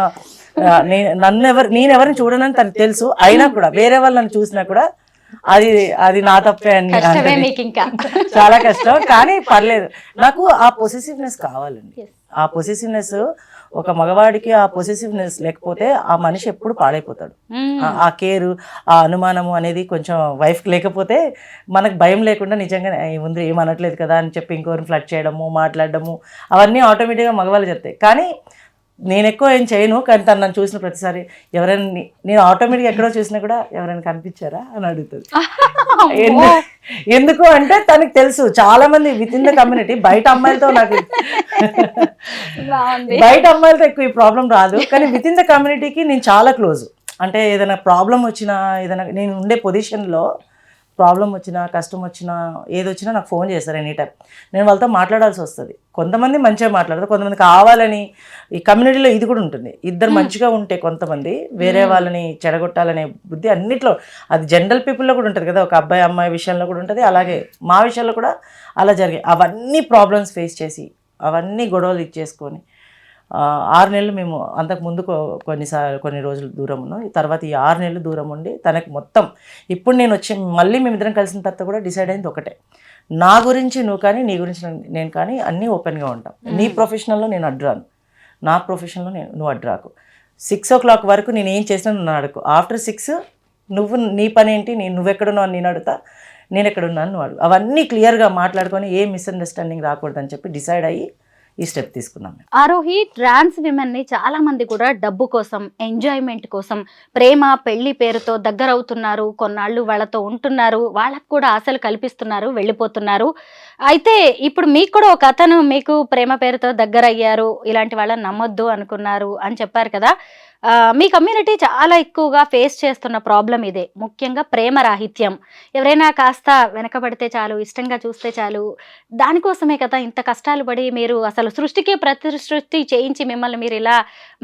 నేను ఎవరిని చూడనని తనకు తెలుసు, అయినా కూడా వేరే వాళ్ళు నన్ను చూసినా కూడా అది నా తప్పే అని చాలా కష్టం. కానీ పర్లేదు, నాకు ఆ పొసెసివ్నెస్ కావాలండి. ఆ పొసెసివ్నెస్, ఒక మగవాడికి ఆ పొసెసివ్నెస్ లేకపోతే ఆ మనిషి ఎప్పుడు పాడైపోతాడు. ఆ కేరు, ఆ అనుమానము అనేది కొంచెం వైఫ్కి లేకపోతే మనకు భయం లేకుండా నిజంగా ముందు ఏమనట్లేదు కదా అని చెప్పి ఇంకోరిని ఫ్లడ్ చేయడము, మాట్లాడడము, అవన్నీ ఆటోమేటిక్గా మగవాళ్ళు చెప్తాయి. కానీ నేను ఎక్కువ ఏం చేయను, కానీ తను నన్ను చూసిన ప్రతిసారి ఎవరైనా, నేను ఆటోమేటిక్గా ఎక్కడో చూసినా కూడా ఎవరైనా కనిపించారా అని అడుగుతుంది. ఎందుకు అంటే తనకు తెలుసు చాలా మంది విత్ ఇన్ ద కమ్యూనిటీ, బయట అమ్మాయిలతో ఎక్కువ ఈ ప్రాబ్లం రాదు, కానీ విత్ ఇన్ ద కమ్యూనిటీకి నేను చాలా క్లోజ్. అంటే ఏదైనా ప్రాబ్లం వచ్చినా, ఏదైనా నేను ఉండే పొజిషన్లో ప్రాబ్లం వచ్చినా, కష్టం వచ్చినా, ఏదొచ్చినా నాకు ఫోన్ చేస్తారు ఎనీ టైం. నేను వాళ్ళతో మాట్లాడాల్సి వస్తుంది. కొంతమంది మంచిగా మాట్లాడతారు, కొంతమంది కావాలని. ఈ కమ్యూనిటీలో ఇది కూడా ఉంటుంది, ఇద్దరు మంచిగా ఉంటే కొంతమంది వేరే వాళ్ళని చెడగొట్టాలనే బుద్ధి అన్నిట్లో, అది జనరల్ పీపుల్లో కూడా ఉంటుంది కదా, ఒక అబ్బాయి అమ్మాయి విషయంలో కూడా ఉంటుంది. అలాగే మా విషయంలో కూడా అలా జరిగాయి. అవన్నీ ప్రాబ్లమ్స్ ఫేస్ చేసి, అవన్నీ గొడవలు ఇచ్చేసుకొని 6 నెలలు మేము అంతకుముందు కొన్ని రోజులు దూరం ఉన్నాం. తర్వాత ఈ 6 నెలలు దూరం ఉండి తనకి మొత్తం, ఇప్పుడు నేను వచ్చి మళ్ళీ మేమిద్దరం కలిసిన తర్వాత కూడా డిసైడ్ అయింది ఒకటే, నా గురించి నువ్వు కానీ, నీ గురించి నేను కానీ అన్నీ ఓపెన్గా ఉంటాం. నీ ప్రొఫెషనల్లో నేను అడ్రాను, నా ప్రొఫెషన్లో నువ్వు అడ్రాకు. 6 o'clock వరకు నేను ఏం చేసినా నువ్వు అడుగు. ఆఫ్టర్ 6 నువ్వు నీ పని ఏంటి, నువ్వెక్కడున్నావు అని నేను అడుగుతా, నేను ఎక్కడున్నాను నువ్వు అడుగు. అవన్నీ క్లియర్గా మాట్లాడుకొని ఏ మిస్అండర్స్టాండింగ్ రాకూడదని చెప్పి డిసైడ్ అయ్యి ఈ స్టెప్ తీసుకున్నాం. ఆరోహి, ట్రాన్స్ విమెన్ ని చాలా మంది కూడా డబ్బు కోసం, ఎంజాయ్మెంట్ కోసం, ప్రేమ పెళ్లి పేరుతో దగ్గర అవుతున్నారు, కొన్నాళ్ళు వాళ్ళతో ఉంటున్నారు, వాళ్ళకు కూడా ఆశలు కల్పిస్తున్నారు, వెళ్ళిపోతున్నారు. అయితే ఇప్పుడు మీకు కూడా ఒక అతను మీకు ప్రేమ పేరుతో దగ్గర అయ్యారు, ఇలాంటి వాళ్ళని నమ్మొద్దు అనుకున్నారు అని చెప్పారు కదా. మీ కమ్యూనిటీ చాలా ఎక్కువగా ఫేస్ చేస్తున్న ప్రాబ్లం ఇదే, ముఖ్యంగా ప్రేమ రాహిత్యం. ఎవరైనా కాస్త వెనకబడితే చాలు, ఇష్టంగా చూస్తే చాలు, దానికోసమే కదా ఇంత కష్టాలు పడి మీరు అసలు సృష్టికే ప్రతిసృష్టి చేయించి మిమ్మల్ని మీరు ఇలా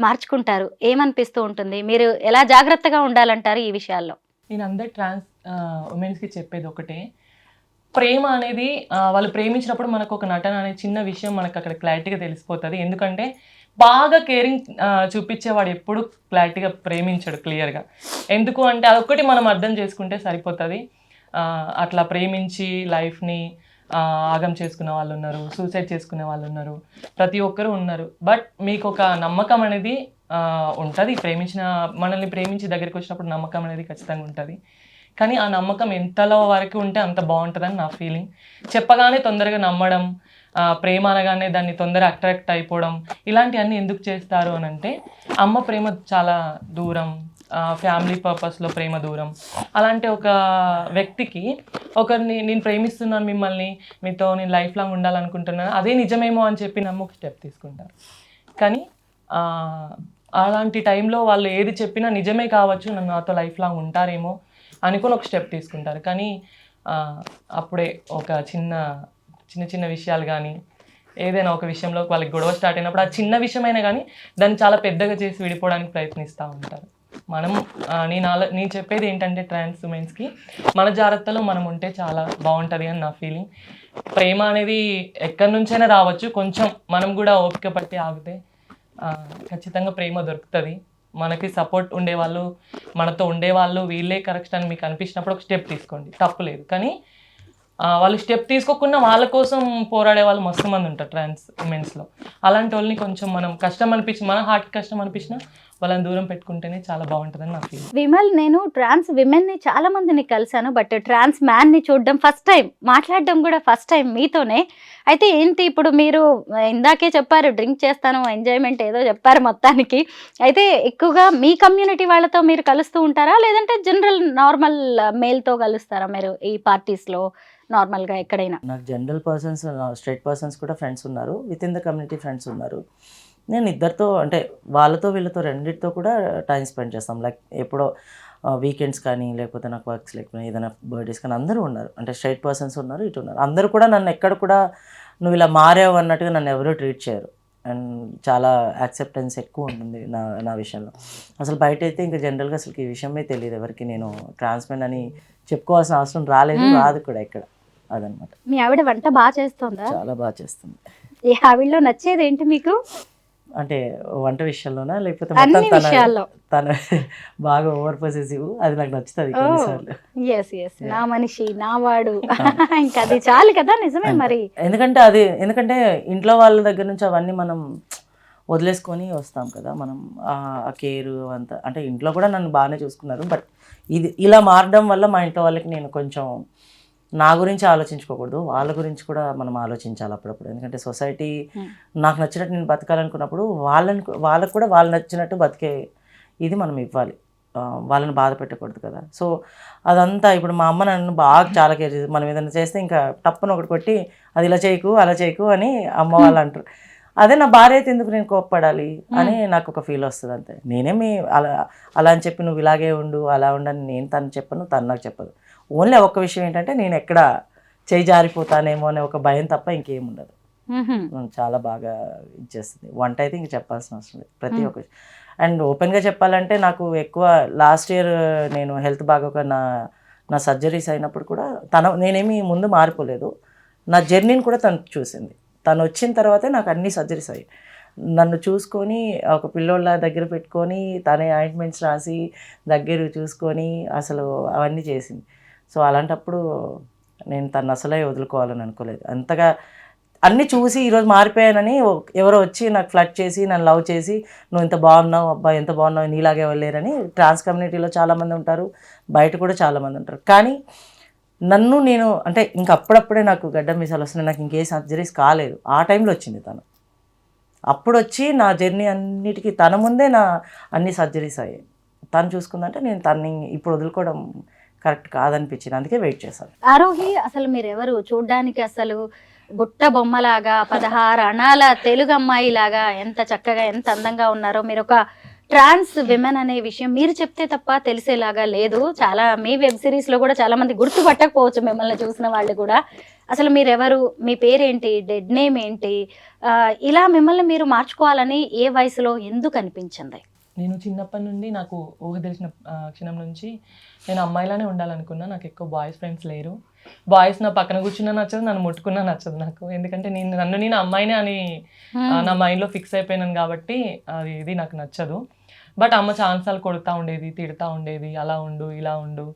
మార్చుకుంటారు. ఏమనిపిస్తూ ఉంటుంది? మీరు ఎలా జాగ్రత్తగా ఉండాలంటారు ఈ విషయాల్లో? నేను అందరు ట్రాన్స్ ఉమెన్స్కి చెప్పేది ఒకటే, ప్రేమ అనేది వాళ్ళు ప్రేమించినప్పుడు మనకు ఒక నటన అనే చిన్న విషయం మనకు అక్కడ క్లారిటీగా తెలిసిపోతుంది. ఎందుకంటే బాగా కేరింగ్ చూపించేవాడు ఎప్పుడు క్లారిటీగా ప్రేమించాడు క్లియర్గా. ఎందుకు అంటే అదొక్కటి మనం అర్థం చేసుకుంటే సరిపోతుంది. అట్లా ప్రేమించి లైఫ్ని ఆగం చేసుకున్న వాళ్ళు ఉన్నారు, సూసైడ్ చేసుకునే వాళ్ళు ఉన్నారు, ప్రతి ఒక్కరు ఉన్నారు. బట్ మీకు ఒక నమ్మకం అనేది ఉంటుంది, మనల్ని ప్రేమించి దగ్గరికి వచ్చినప్పుడు నమ్మకం అనేది ఖచ్చితంగా ఉంటుంది. కానీ ఆ నమ్మకం ఎంతలో వరకు ఉంటే అంత బాగుంటుందని నా ఫీలింగ్. చెప్పగానే తొందరగా నమ్మడం, ప్రేమ అనగానే దాన్ని తొందరగా అట్రాక్ట్ అయిపోవడం, ఇలాంటివన్నీ ఎందుకు చేస్తారు అని అంటే అమ్మ ప్రేమ చాలా దూరం, ఫ్యామిలీ పర్పస్లో ప్రేమ దూరం. అలాంటి ఒక వ్యక్తికి ఒకరిని నేను ప్రేమిస్తున్నాను, మిమ్మల్ని మీతో నేను లైఫ్ లాంగ్ ఉండాలనుకుంటున్నాను, అదే నిజమేమో అని చెప్పి నమ్మి ఒక స్టెప్ తీసుకుంటారు. కానీ అలాంటి టైంలో వాళ్ళు ఏది చెప్పినా నిజమే కావచ్చు, నన్ను నాతో లైఫ్ లాంగ్ ఉంటారేమో అనుకుని ఒక స్టెప్ తీసుకుంటారు. కానీ అప్పుడే ఒక చిన్న చిన్న విషయాలు కానీ ఏదైనా ఒక విషయంలో వాళ్ళకి గొడవ స్టార్ట్ అయినప్పుడు ఆ చిన్న విషయమైనా కానీ దాన్ని చాలా పెద్దగా చేసి విడిపోవడానికి ప్రయత్నిస్తూ ఉంటారు. మనం నేను చెప్పేది ఏంటంటే ట్రాన్స్ ఉమెన్స్కి మన జాగ్రత్తలో మనం ఉంటే చాలా బాగుంటుంది అని నా ఫీలింగ్. ప్రేమ అనేది ఎక్కడి నుంచైనా రావచ్చు, కొంచెం మనం కూడా ఓపిక పట్టి ఆగితే ఖచ్చితంగా ప్రేమ దొరుకుతుంది. మనకి సపోర్ట్ ఉండేవాళ్ళు, మనతో ఉండేవాళ్ళు వీళ్ళే కరెక్ట్ అని మీకు అనిపించినప్పుడు ఒక స్టెప్ తీసుకోండి, తప్పు లేదు. కానీ వాళ్ళు స్టెప్ తీసుకోకుండా వాళ్ళ కోసం పోరాడే వాళ్ళు మస్తు మంది ఉంటారు ట్రాన్స్ ఉమెన్స్లో. అలాంటి వాళ్ళని కొంచెం మనం కష్టం అనిపించి, మన హార్ట్కి కష్టం అనిపించినా వాళ్ళని దూరం పెట్టుకుంటేనే చాలా బాగుంటుందని నా ఫీల్. విమల్, నేను ట్రాన్స్ విమెన్ని చాలా మందిని కలిసాను, బట్ ట్రాన్స్ మ్యాన్ని చూడడం ఫస్ట్ టైం, మాట్లాడడం కూడా ఫస్ట్ టైం మీతోనే. అయితే ఏంటి ఇప్పుడు మీరు ఇందాకే చెప్పారు డ్రింక్ చేస్తాను, ఎంజాయ్మెంట్ ఏదో చెప్పారు మొత్తానికి. అయితే ఎక్కువగా మీ కమ్యూనిటీ వాళ్ళతో మీరు కలుస్తూ ఉంటారా, లేదంటే జనరల్ నార్మల్ మేల్తో కలుస్తారా మీరు ఈ పార్టీస్లో నార్మల్గా ఎక్కడైనా? నాకు జనరల్ పర్సన్స్, స్ట్రైట్ పర్సన్స్ కూడా ఫ్రెండ్స్ ఉన్నారు, with in the community friends ఉన్నారు. నేను ఇద్దరితో అంటే వాళ్ళతో వీళ్ళతో రెండింటితో కూడా టైం స్పెండ్ చేస్తాం. లైక్ ఎప్పుడో వీకెండ్స్ కానీ, లేకపోతే నాకు వర్క్స్ లేకపోతే ఏదైనా బర్త్డేస్ కానీ అందరూ ఉన్నారు. అంటే స్ట్రైట్ పర్సన్స్ ఉన్నారు, ఇటు ఉన్నారు. అందరూ కూడా నన్ను ఎక్కడ కూడా నువ్వు ఇలా మారావు అన్నట్టుగా నన్ను ఎవరూ ట్రీట్ చేయరు. అండ్ చాలా యాక్సెప్టెన్స్ ఎక్కువ ఉంటుంది నా విషయంలో. అసలు బయట అయితే ఇంకా జనరల్గా అసలు ఈ విషయమే తెలియదు ఎవరికి, నేను ట్రాన్స్మెన్ అని చెప్పుకోవాల్సిన అవసరం రాదు కూడా ఇక్కడ. అదనమాట. మీ ఆవిడ వంట బాగా చేస్తుందా? చాలా బాగా చేస్తుంది. ఈ ఆవిడలో నచ్చేది ఏంటి మీకు? అంటే వంట విషయంలోనా, లేకపోతే అన్ని మొత్తం విషయాల్లో తన బాగా ఓవర్ పొసెసివ్, అది నాకు నచ్చుతుంది కొన్నిసార్లు. నా మనిషి, నా వాడు, ఇంకా అది చాలు కదా. నిజమే మరి. ఎందుకంటే ఇంట్లో వాళ్ళ దగ్గర నుంచి అవన్నీ మనం వదిలేసుకొని వస్తాం కదా. మనం ఆ కేరు అంతా, అంటే ఇంట్లో కూడా నన్ను బాగానే చూసుకున్నారు. బట్ ఇది ఇలా మారడం వల్ల మా ఇంట్లో వాళ్ళకి నేను కొంచెం నా గురించి ఆలోచించుకోకూడదు, వాళ్ళ గురించి కూడా మనం ఆలోచించాలి అప్పుడప్పుడు. ఎందుకంటే సొసైటీ నాకు నచ్చినట్టు నేను బతకాలనుకున్నప్పుడు వాళ్ళకు కూడా వాళ్ళు నచ్చినట్టు బతికే ఇది మనం ఇవ్వాలి, వాళ్ళని బాధ పెట్టకూడదు కదా. సో అదంతా ఇప్పుడు మా అమ్మ నన్ను బాగా చాలా కేర్ చేసి, మనం ఏదైనా చేస్తే ఇంకా తప్పని ఒకటి కొట్టి అది ఇలా చేయకు అలా చేయకు అని అమ్మ వాళ్ళు అంటారు. అదే నా భార్య అయితే ఎందుకు నేను కోప్పడాలి అని నాకు ఒక ఫీల్ వస్తుంది అంతే. నేనేమి అలా అని చెప్పి నువ్వు ఇలాగే ఉండు అలా ఉండని నేను తను చెప్పను, తను నాకు చెప్పదు. ఓన్లీ ఒక్క విషయం ఏంటంటే నేను ఎక్కడ చేయి జారిపోతానేమో అనే ఒక భయం తప్ప ఇంకేం ఉండదు. చాలా బాగా ఇచ్చేస్తుంది. వంట అయితే ఇంక చెప్పాల్సిన అవసరం లేదు, ప్రతి ఒక్క. అండ్ ఓపెన్గా చెప్పాలంటే నాకు ఎక్కువ లాస్ట్ ఇయర్ నేను హెల్త్ బాగోక నా సర్జరీస్ అయినప్పుడు కూడా నేనేమి ముందు మారిపోలేదు. నా జర్నీని కూడా తను చూసింది. తను వచ్చిన తర్వాతే నాకు అన్ని సర్జరీస్ అయ్యాయి. నన్ను చూసుకొని ఒక పిల్లోళ్ళ దగ్గర పెట్టుకొని తనే ఆయింట్మెంట్స్ రాసి దగ్గర చూసుకొని అసలు అవన్నీ చేసింది. సో అలాంటప్పుడు నేను తను అసలే వదులుకోవాలని అనుకోలేదు. అంతగా అన్నీ చూసి ఈరోజు మారిపోయానని ఎవరో వచ్చి నాకు ఫ్లడ్ చేసి నన్ను లవ్ చేసి నువ్వు ఇంత బాగున్నావు, అబ్బాయి ఎంత బాగున్నావు, నీలాగే వెళ్ళలేరని ట్రాన్స్ కమ్యూనిటీలో చాలామంది ఉంటారు, బయట కూడా చాలామంది ఉంటారు. కానీ నేను అంటే ఇంక అప్పుడప్పుడే నాకు గడ్డం మీసాలు వస్తున్నాయి, నాకు ఇంకే సర్జరీస్ కాలేదు. ఆ టైంలో వచ్చింది తను. అప్పుడు వచ్చి నా జర్నీ అన్నిటికీ తన ముందే నా అన్ని సర్జరీస్ అయ్యాయి. తను చూసుకుందంటే నేను తన్ని ఇప్పుడు వదులుకోవడం కరెక్ట్ కాదనిపించింది, అందుకే వెయిట్ చేశాను. ఆరోహి, అసలు మీరు ఎవరు? చూడ్డానికి అసలు బుట్ట బొమ్మలాగా 16 అణాల తెలుగు అమ్మాయి లాగా ఎంత చక్కగా ఎంత అందంగా ఉన్నారో. మీరు ఒక ట్రాన్స్ విమెన్ అనే విషయం మీరు చెప్తే తప్ప తెలిసేలాగా లేదు. చాలా మీ వెబ్ సిరీస్లో కూడా చాలా మంది గుర్తుపట్టకపోవచ్చు మిమ్మల్ని చూసిన వాళ్ళు కూడా. అసలు మీరెవరు, మీ పేరేంటి, డెడ్ నేమ్ ఏంటి, ఇలా మిమ్మల్ని మీరు మార్చుకోవాలని ఏ వయసులో ఎందుకు అనిపించింది? నేను చిన్నప్పటి నుండి నాకు ఊహ తెలిసిన క్షణం నుంచి నేను అమ్మాయిలానే ఉండాలనుకున్నా. నాకు ఎక్కువ బాయ్స్ ఫ్రెండ్స్ లేరు. బాయ్స్ నా పక్కన కూర్చున్నా నచ్చదు, నన్ను ముట్టుకున్నా నచ్చదు నాకు. ఎందుకంటే నేను అమ్మాయినే అని నా మైండ్లో ఫిక్స్ అయిపోయినాను కాబట్టి ఇది నాకు నచ్చదు. బట్ అమ్మ ఛాన్సాలు కొడుతూ ఉండేది, తిడుతూ ఉండేది, అలా ఉండు ఇలా ఉండు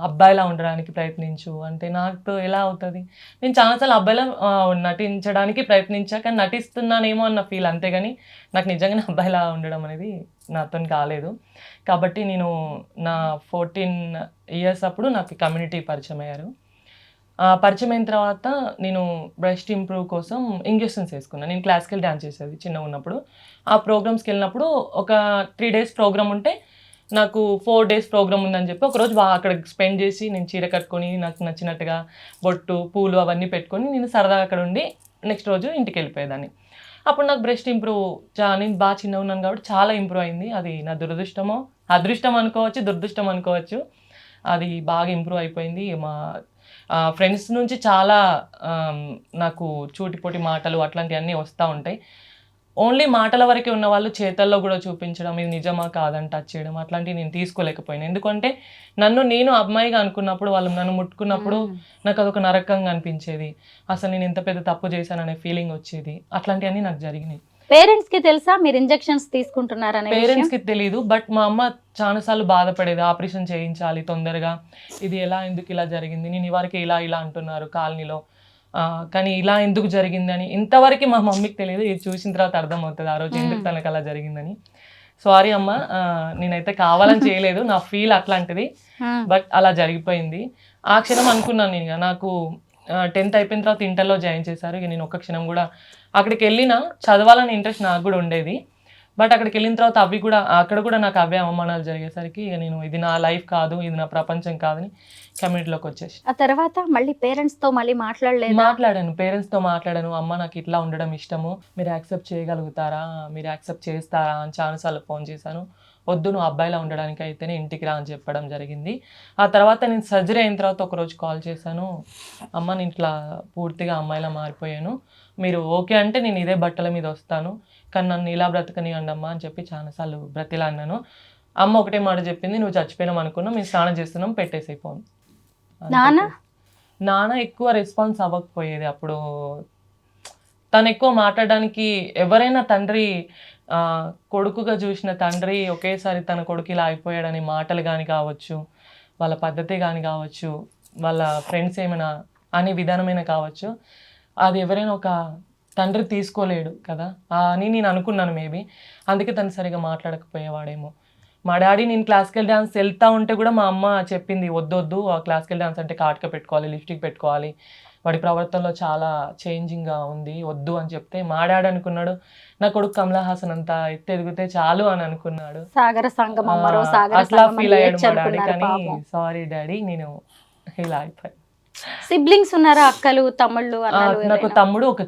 అబ్బాయిలా ఉండడానికి ప్రయత్నించు అంటే నాతో ఎలా అవుతుంది? నేను చాలాసార్లు అబ్బాయిలా నటించడానికి ప్రయత్నించా, కానీ నటిస్తున్నానేమో అన్న ఫీల్, అంతేగాని నాకు నిజంగానే అబ్బాయిలా ఉండడం అనేది నాతో కాలేదు. కాబట్టి నేను నా 14 ఇయర్స్ అప్పుడు నాకు కమ్యూనిటీ పరిచయం అయ్యారు. పరిచయం అయిన తర్వాత నేను బ్రెస్ట్ ఇంప్రూవ్ కోసం ఇంజెక్షన్స్ వేసుకున్నాను. నేను క్లాసికల్ డ్యాన్స్ చేసేది చిన్నగా ఉన్నప్పుడు. ఆ ప్రోగ్రామ్స్కి వెళ్ళినప్పుడు ఒక 3 డేస్ ప్రోగ్రామ్ ఉంటే నాకు 4 డేస్ ప్రోగ్రామ్ ఉందని చెప్పి ఒకరోజు అక్కడ స్పెండ్ చేసి నేను చీర కట్టుకొని నాకు నచ్చినట్టుగా బొట్టు పూలు అవన్నీ పెట్టుకొని నేను సరదాగా అక్కడ ఉండి నెక్స్ట్ రోజు ఇంటికి వెళ్ళిపోయేదాన్ని. అప్పుడు నాకు బ్రెస్ట్ ఇంప్రూవ్ నేను బాగా చిన్నగా ఉన్నాను కాబట్టి చాలా ఇంప్రూవ్ అయింది. అది నా దురదృష్టమో, అదృష్టం అనుకోవచ్చు, దురదృష్టం అనుకోవచ్చు. అది బాగా ఇంప్రూవ్ అయిపోయింది. మా ఫ్రెండ్స్ నుంచి చాలా నాకు చూటిపోటి మాటలు అట్లాంటివన్నీ వస్తూ ఉంటాయి. ఓన్లీ మాటల వరకే ఉన్న వాళ్ళు చేతల్లో కూడా చూపించడం, ఇది నిజమా కాదని టచ్ చేయడం అట్లాంటివి నేను తీసుకోలేకపోయాను. ఎందుకంటే నేను అమ్మాయిగా అనుకున్నప్పుడు, వాళ్ళు నన్ను ముట్టుకున్నప్పుడు నాకు అదొక నరకంగా అనిపించేది. అసలు నేను ఎంత పెద్ద తప్పు చేశాననే ఫీలింగ్ వచ్చేది. అట్లాంటివన్నీ నాకు జరిగినాయి. పేరెంట్స్ కి తెలుసా మీరు ఇంజెక్షన్స్ తీసుకుంటున్నారనే విషయం? పేరెంట్స్ కి తెలియదు, బట్ మా అమ్మ చాలాసార్లు బాధపడేది, ఆపరేషన్ చేయించాలి తొందరగా, ఇది ఎందుకు ఇలా జరిగింది, నేను ఇవరికి ఇలా అంటున్నారు కాలనీలో, కానీ ఇలా ఎందుకు జరిగిందని ఇంతవరకు మా మమ్మీకి తెలియదు. ఇది చూసిన తర్వాత అర్థమవుతుంది ఆ రోజు ఎందుకు తనకు అలా జరిగిందని. సారీ అమ్మ, నేనైతే కావాలని చేయలేదు, నా ఫీల్ అట్లాంటిది, బట్ అలా జరిగిపోయింది. ఆ క్షణం అనుకున్నాను నేను, నాకు 10th అయిపోయిన తర్వాత ఇంటర్లో జాయిన్ చేశారు. ఇక నేను ఒక్క క్షణం కూడా అక్కడికి వెళ్ళినా చదవాలని ఇంట్రెస్ట్ నాకు కూడా ఉండేది, బట్ అక్కడికి వెళ్ళిన తర్వాత అక్కడ కూడా నాకు అవే అవమానాలు జరిగేసరికి ఇక నేను ఇది నా లైఫ్ కాదు, ఇది నా ప్రపంచం కాదని కమ్యూనిటీలోకి వచ్చేసి. ఆ తర్వాత మళ్ళీ పేరెంట్స్తో మళ్ళీ మాట్లాడాను, పేరెంట్స్తో మాట్లాడాను. అమ్మ నాకు ఇట్లా ఉండడం ఇష్టము, మీరు యాక్సెప్ట్ చేయగలుగుతారా, మీరు యాక్సెప్ట్ చేస్తారా అని చాలాసార్లు ఫోన్ చేశాను. వద్దు, నువ్వు అబ్బాయిలా ఉండడానికి అయితేనే ఇంటికి రా అని చెప్పడం జరిగింది. ఆ తర్వాత నేను సర్జరీ అయిన తర్వాత ఒకరోజు కాల్ చేశాను, అమ్మ నేను ఇట్లా పూర్తిగా అమ్మాయిలా మారిపోయాను, మీరు ఓకే అంటే నేను ఇదే బట్టల మీద వస్తాను, కానీ నన్ను ఇలా బ్రతకనివ్వండి అమ్మ అని చెప్పి చాలాసార్లు బ్రతిలా అన్నాను. అమ్మ ఒకటే మాట చెప్పింది, నువ్వు చచ్చిపోయినాం అనుకున్నాం, మేము స్నానం చేస్తున్నాం, పెట్టేసే ఫోన్. నాన్న ఎక్కువ రెస్పాన్స్ అవ్వకపోయేది అప్పుడు. తను ఎక్కువ మాట్లాడడానికి, ఎవరైనా తండ్రి కొడుకుగా చూసిన తండ్రి ఒకేసారి తన కొడుకు ఇలా అయిపోయాడని మాటలు కానీ కావచ్చు, వాళ్ళ పద్ధతి కానీ కావచ్చు, వాళ్ళ ఫ్రెండ్స్ ఏమైనా అనే విధానమైన కావచ్చు, అది ఎవరైనా ఒక తండ్రి తీసుకోలేడు కదా అని నేను అనుకున్నాను. మేబీ అందుకే తను సరిగా మాట్లాడకపోయేవాడేమో. మా డాడీ నేను క్లాసికల్ డ్యాన్స్ వెళ్తూ ఉంటే కూడా మా అమ్మ చెప్పింది, వద్దొద్దు, ఆ క్లాసికల్ డ్యాన్స్ అంటే కాటుక పెట్టుకోవాలి, లిప్స్టిక్ పెట్టుకోవాలి, వాడి ప్రవర్తనలో చాలా చేంజింగ్గా ఉంది, వద్దు అని చెప్తే మా డాడీ అనుకున్నాడు నా కొడుకు కమలా హాసన్ అంతా ఎత్తు ఎదిగితే చాలు అని అనుకున్నాడు. అట్లా ఫీల్ అయ్యాడు మా డాడీ. కానీ సారీ డాడీ, నేను ఇలా అయిపోయాను. సిబ్లింగ్స్ ఉన్నారా, అక్కలు తమ్ముళ్ళు? నాకు తమ్ముడు, ఒక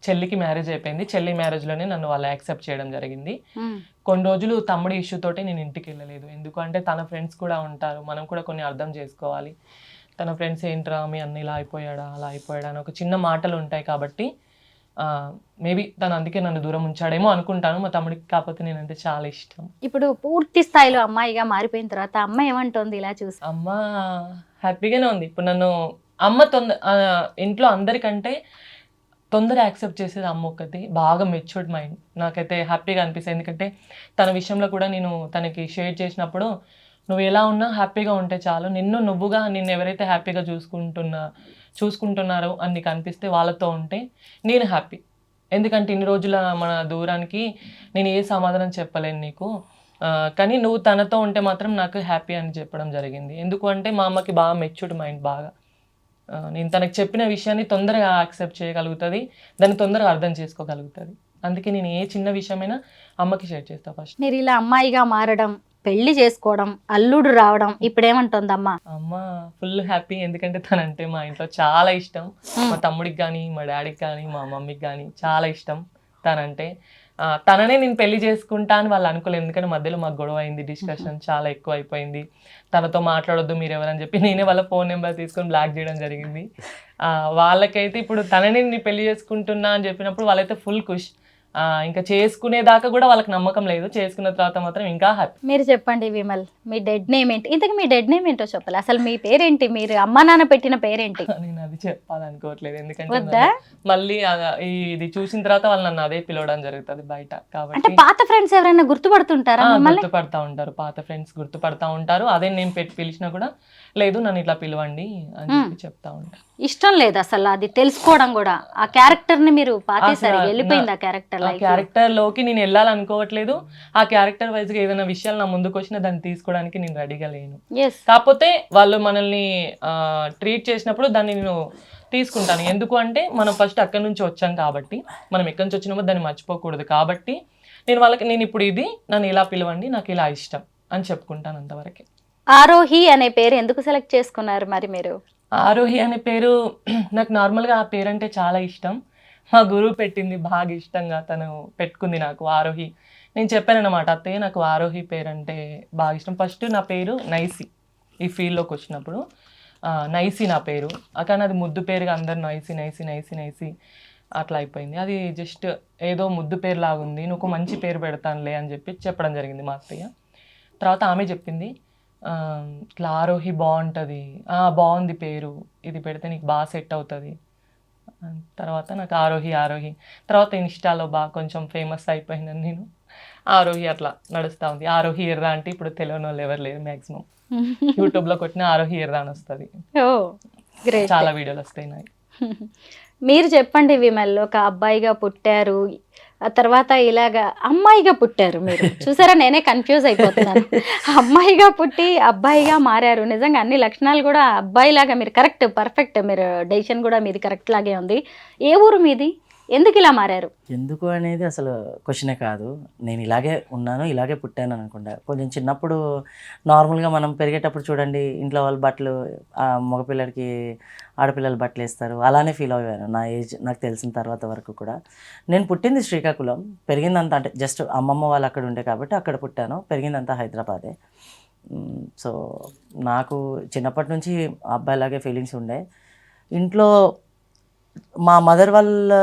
చెల్లికి మ్యారేజ్ అయిపోయింది. చెల్లి మ్యారేజ్లోనే నన్ను వాళ్ళు యాక్సెప్ట్ చేయడం జరిగింది. కొన్ని రోజులు తమ్ముడి ఇష్యూ తోటి నేను ఇంటికి వెళ్ళలేదు, ఎందుకంటే తన ఫ్రెండ్స్ కూడా ఉంటారు, మనం కూడా కొన్ని అర్థం చేసుకోవాలి. తన ఫ్రెండ్స్ ఏంట్రా మీ అన్న ఇలా అయిపోయాడా అలా అయిపోయాడా అని ఒక చిన్న మాటలు ఉంటాయి కాబట్టి మేబీ తను అందుకే నన్ను దూరం ఉంచాడేమో అనుకుంటాను. మా తమ్ముడికి కాకపోతే నేనంటే చాలా ఇష్టం. ఇప్పుడు పూర్తి స్థాయిలో అమ్మాయిగా మారిపోయిన తర్వాత అమ్మ ఏమంటుంది ఇలా చూసి? అమ్మ హ్యాపీగానే ఉంది. ఇప్పుడు నన్ను అమ్మ ఇంట్లో అందరికంటే తొందర యాక్సెప్ట్ చేసేది అమ్మ ఒక్కటి. బాగా మెచ్యూర్డ్ మైండ్, నాకైతే హ్యాపీగా అనిపిస్తుంది. ఎందుకంటే తన విషయంలో కూడా నేను తనకి షేర్ చేసినప్పుడు, నువ్వు ఎలా ఉన్నా హ్యాపీగా ఉంటే చాలు, నిన్ను ఎవరైతే హ్యాపీగా చూసుకుంటున్నారో అని నీకు అనిపిస్తే వాళ్ళతో ఉంటే నేను హ్యాపీ. ఎందుకంటే ఇన్ని రోజుల మన దూరానికి నేను ఏ సమాధానం చెప్పలేను నీకు, కానీ నువ్వు తనతో ఉంటే మాత్రం నాకు హ్యాపీ అని చెప్పడం జరిగింది. ఎందుకు అంటే మా అమ్మకి బాగా మెచ్యూర్డ్ మైండ్, బాగా నేను తనకు చెప్పిన విషయాన్ని తొందరగా యాక్సెప్ట్ చేయగలుగుతుంది, దాన్ని తొందరగా అర్థం చేసుకోగలుగుతుంది. అందుకే నేను ఏ చిన్న విషయమైనా అమ్మకి షేర్ చేస్తాను. ఫస్ట్ మీరు ఇలా అమ్మాయిగా మారడం, పెళ్లి చేసుకోవడం, అల్లుడు రావడం, ఇప్పుడు ఏమంటుంది అమ్మ? అమ్మ ఫుల్ హ్యాపీ, ఎందుకంటే తనంటే మా ఇంట్లో చాలా ఇష్టం. మా తమ్ముడికి కానీ, మా డాడీకి కానీ, మా మమ్మీకి కానీ చాలా ఇష్టం తనంటే. తననే నేను పెళ్లి చేసుకుంటా అని వాళ్ళు అనుకోలేదు, ఎందుకంటే మధ్యలో మాకు గొడవ అయింది, డిస్కషన్ చాలా ఎక్కువ అయిపోయింది. తనతో మాట్లాడొద్దు మీరు ఎవరని చెప్పి నేనే వాళ్ళ ఫోన్ నెంబర్ తీసుకొని బ్లాక్ చేయడం జరిగింది. వాళ్ళకైతే ఇప్పుడు తనని నేను పెళ్లి చేసుకుంటున్నా అని చెప్పినప్పుడు వాళ్ళైతే ఫుల్ ఖుష్. ఇంకా చేసుకునేదాకా కూడా వాళ్ళకి నమ్మకం లేదు, చేసుకున్న తర్వాత మాత్రం ఇంకా హ్యాపీ. మీరు చెప్పండి విమల్, మీ డెడ్ నేమ్ ఏంటి? ఇంతకు మీ డెడ్ నేమ్ ఏంటో చెప్పాలి. అసలు మీ పేరేంటి? మీరు అమ్మా నాన్న పెట్టిన పేరేంటి? నేను అది చెప్పాలనుకోవట్లేదు, ఎందుకంటే వద్దా? మళ్ళీ ఇది చూసిన తర్వాత వాళ్ళు నన్ను అదే పిలవడం జరుగుతుంది బయట. అంటే కాబట్టి పాత ఫ్రెండ్స్ ఎవరైనా గుర్తుపడుతుంటారా మిమ్మల్ని? గుర్తుపడతా ఉంటారు, పాత ఫ్రెండ్స్ గుర్తుపడతా ఉంటారు. అదే నేను పిలిచినా కూడా లేదు నన్ను ఇట్లా పిలవండి అని చెప్పి చెప్తా ఉంటారు. ఇష్టం లేదు అసలు అది తెలుసుకోవడం కూడా. ఆ క్యారెక్టర్ ని మీరు పాతేసారు, అసలు వెళ్ళిపోయింది ఆ క్యారెక్టర్. ఆ క్యారెక్టర్ లోకి నేను వెళ్ళాలనుకోవట్లేదు. ఆ క్యారెక్టర్ వైజ్ గా ఏదైనా విషయాలు నా ముందుకు వచ్చినా దాన్ని తీసుకోవడానికి నేను రెడీగా లేను. ఎస్. కాకపోతే వాళ్ళు మనల్ని ట్రీట్ చేసినప్పుడు దాన్ని నేను తీసుకుంటాను. ఎందుకు అంటే మనం ఫస్ట్ అక్కడి నుంచి వచ్చాం కాబట్టి, మనం ఎక్కడి నుంచి వచ్చినామో దాన్ని మర్చిపోకూడదు కాబట్టి నేను వాళ్ళకి నేను ఇప్పుడు ఇది నన్ను ఇలా పిలవండి, నాకు ఇలా ఇష్టం అని చెప్పుకుంటాను అంతవరకే. ఆరోహి అనే పేరు ఎందుకు సెలెక్ట్ చేసుకున్నారు మరి మీరు? ఆరోహి అనే పేరు నాకు నార్మల్గా ఆ పేరు అంటే చాలా ఇష్టం. మా గురువు పెట్టింది, బాగా ఇష్టంగా తను పెట్టుకుంది నాకు ఆరోహి. నేను చెప్పాను అన్నమాట, అత్తయ్య నాకు ఆరోహి పేరు అంటే బాగా ఇష్టం. ఫస్ట్ నా పేరు నైసి, ఈ ఫీల్డ్లోకి వచ్చినప్పుడు నైసి నా పేరు, కానీ అది ముద్దు పేరుగా అందరు నైసి నైసి నైసి నైసి అట్లా అయిపోయింది. అది జస్ట్ ఏదో ముద్దు పేరు లాగా ఉంది, నువ్వు ఒక మంచి పేరు పెడతానులే అని చెప్పి చెప్పడం జరిగింది మా అత్తయ్య. తర్వాత ఆమె చెప్పింది ఇట్లా ఆరోహి బాగుంటుంది, బాగుంది పేరు, ఇది పెడితే నీకు బాగా సెట్ అవుతుంది. తర్వాత నాకు ఆరోహి ఆరోహి తర్వాత ఇన్స్టాలో బాగా కొంచెం ఫేమస్ అయిపోయిందని నేను ఆరోహి అట్లా నడుస్తూ ఉంది. ఆరోహి ఎర్రా అంటే ఇప్పుడు తెలియని వాళ్ళు ఎవరు లేరు, మ్యాక్సిమం యూట్యూబ్లో కొట్టిన ఆరోహి ఎర్రా అని వస్తుంది. ఓ గ్రేట్, చాలా వీడియోలు వస్తాయి నాకు. మీరు చెప్పండి విమల్, ఒక అబ్బాయిగా పుట్టారు, ఆ తర్వాత ఇలాగా అమ్మాయిగా పుట్టారు. మీరు చూసారా, నేనే కన్ఫ్యూజ్ అయిపోతున్నాను. అమ్మాయిగా పుట్టి అబ్బాయిగా మారారు. నిజంగా అన్ని లక్షణాలు కూడా అబ్బాయిలాగా మీరు కరెక్ట్, పర్ఫెక్ట్. మీరు డెసిషన్ కూడా మీది కరెక్ట్ లాగే ఉంది. ఏ ఊరు మీది? ఎందుకు ఇలా మారారు? ఎందుకు అనేది అసలు క్వశ్చనే కాదు. నేను ఇలాగే ఉన్నాను, ఇలాగే పుట్టాను అనుకుంటా. కొంచెం చిన్నప్పుడు నార్మల్గా మనం పెరిగేటప్పుడు చూడండి, ఇంట్లో వాళ్ళు బట్టలు మగపిల్లడికి ఆడపిల్లలు బట్టలు వేస్తారు, అలానే ఫీల్ అయ్యాను నా ఏజ్ నాకు తెలిసిన తర్వాత వరకు కూడా. నేను పుట్టింది శ్రీకాకుళం, పెరిగిందంతా అంటే జస్ట్ అమ్మమ్మ వాళ్ళు అక్కడ ఉండే కాబట్టి అక్కడ పుట్టాను, పెరిగిందంతా హైదరాబాదే. సో నాకు చిన్నప్పటి నుంచి అబ్బాయిలాగే ఫీలింగ్స్ ఉండే. ఇంట్లో మా మదర్ వాళ్ళ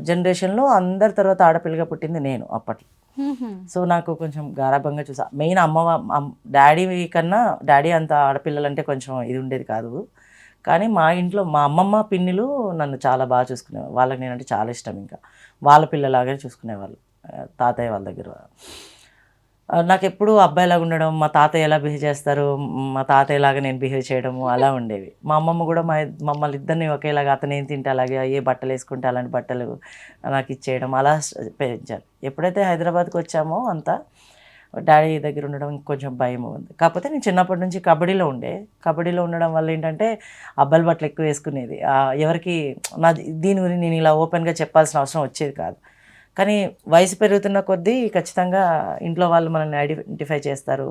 జనరేషన్లో అందరి తర్వాత ఆడపిల్లగా పుట్టింది నేను అప్పట్లో. సో నాకు కొంచెం గారాభంగా చూసా. మెయిన్ డాడీ కన్నా, డాడీ అంత ఆడపిల్లలంటే కొంచెం ఇది ఉండేది కాదు. కానీ మా ఇంట్లో మా అమ్మమ్మ పిన్నిలు నన్ను చాలా బాగా చూసుకునేవాళ్ళు. వాళ్ళకి నేనంటే చాలా ఇష్టం, ఇంకా వాళ్ళ పిల్లలాగానే చూసుకునేవాళ్ళు తాతయ్య వాళ్ళ దగ్గర. నాకు ఎప్పుడు అబ్బాయిలాగా ఉండడం, మా తాతయ్య ఎలా బిహేవ్ చేస్తారు, మా తాతయ్యలాగా నేను బిహేవ్ చేయడము అలా ఉండేవి. మా అమ్మమ్మ కూడా మమ్మల్ని ఇద్దరిని ఒకేలాగా, అతను ఏం తింటే అలాగే, ఏ బట్టలు వేసుకుంటే అలాంటి బట్టలు నాకు ఇచ్చేయడం, అలా పెంచారు. ఎప్పుడైతే హైదరాబాద్కి వచ్చామో అంతా డాడీ దగ్గర ఉండడం కొంచెం భయం ఉంది. కాకపోతే నేను చిన్నప్పటి నుంచి కబడ్డీలో ఉండడం వల్ల ఏంటంటే అబ్బాయిల బట్టలు ఎక్కువ వేసుకునేది. ఎవరికి దీని గురించి నేను ఇలా ఓపెన్గా చెప్పాల్సిన అవసరం వచ్చేది కాదు. కానీ వయసు పెరుగుతున్న కొద్దీ ఖచ్చితంగా ఇంట్లో వాళ్ళు మనల్ని ఐడెంటిఫై చేస్తారు.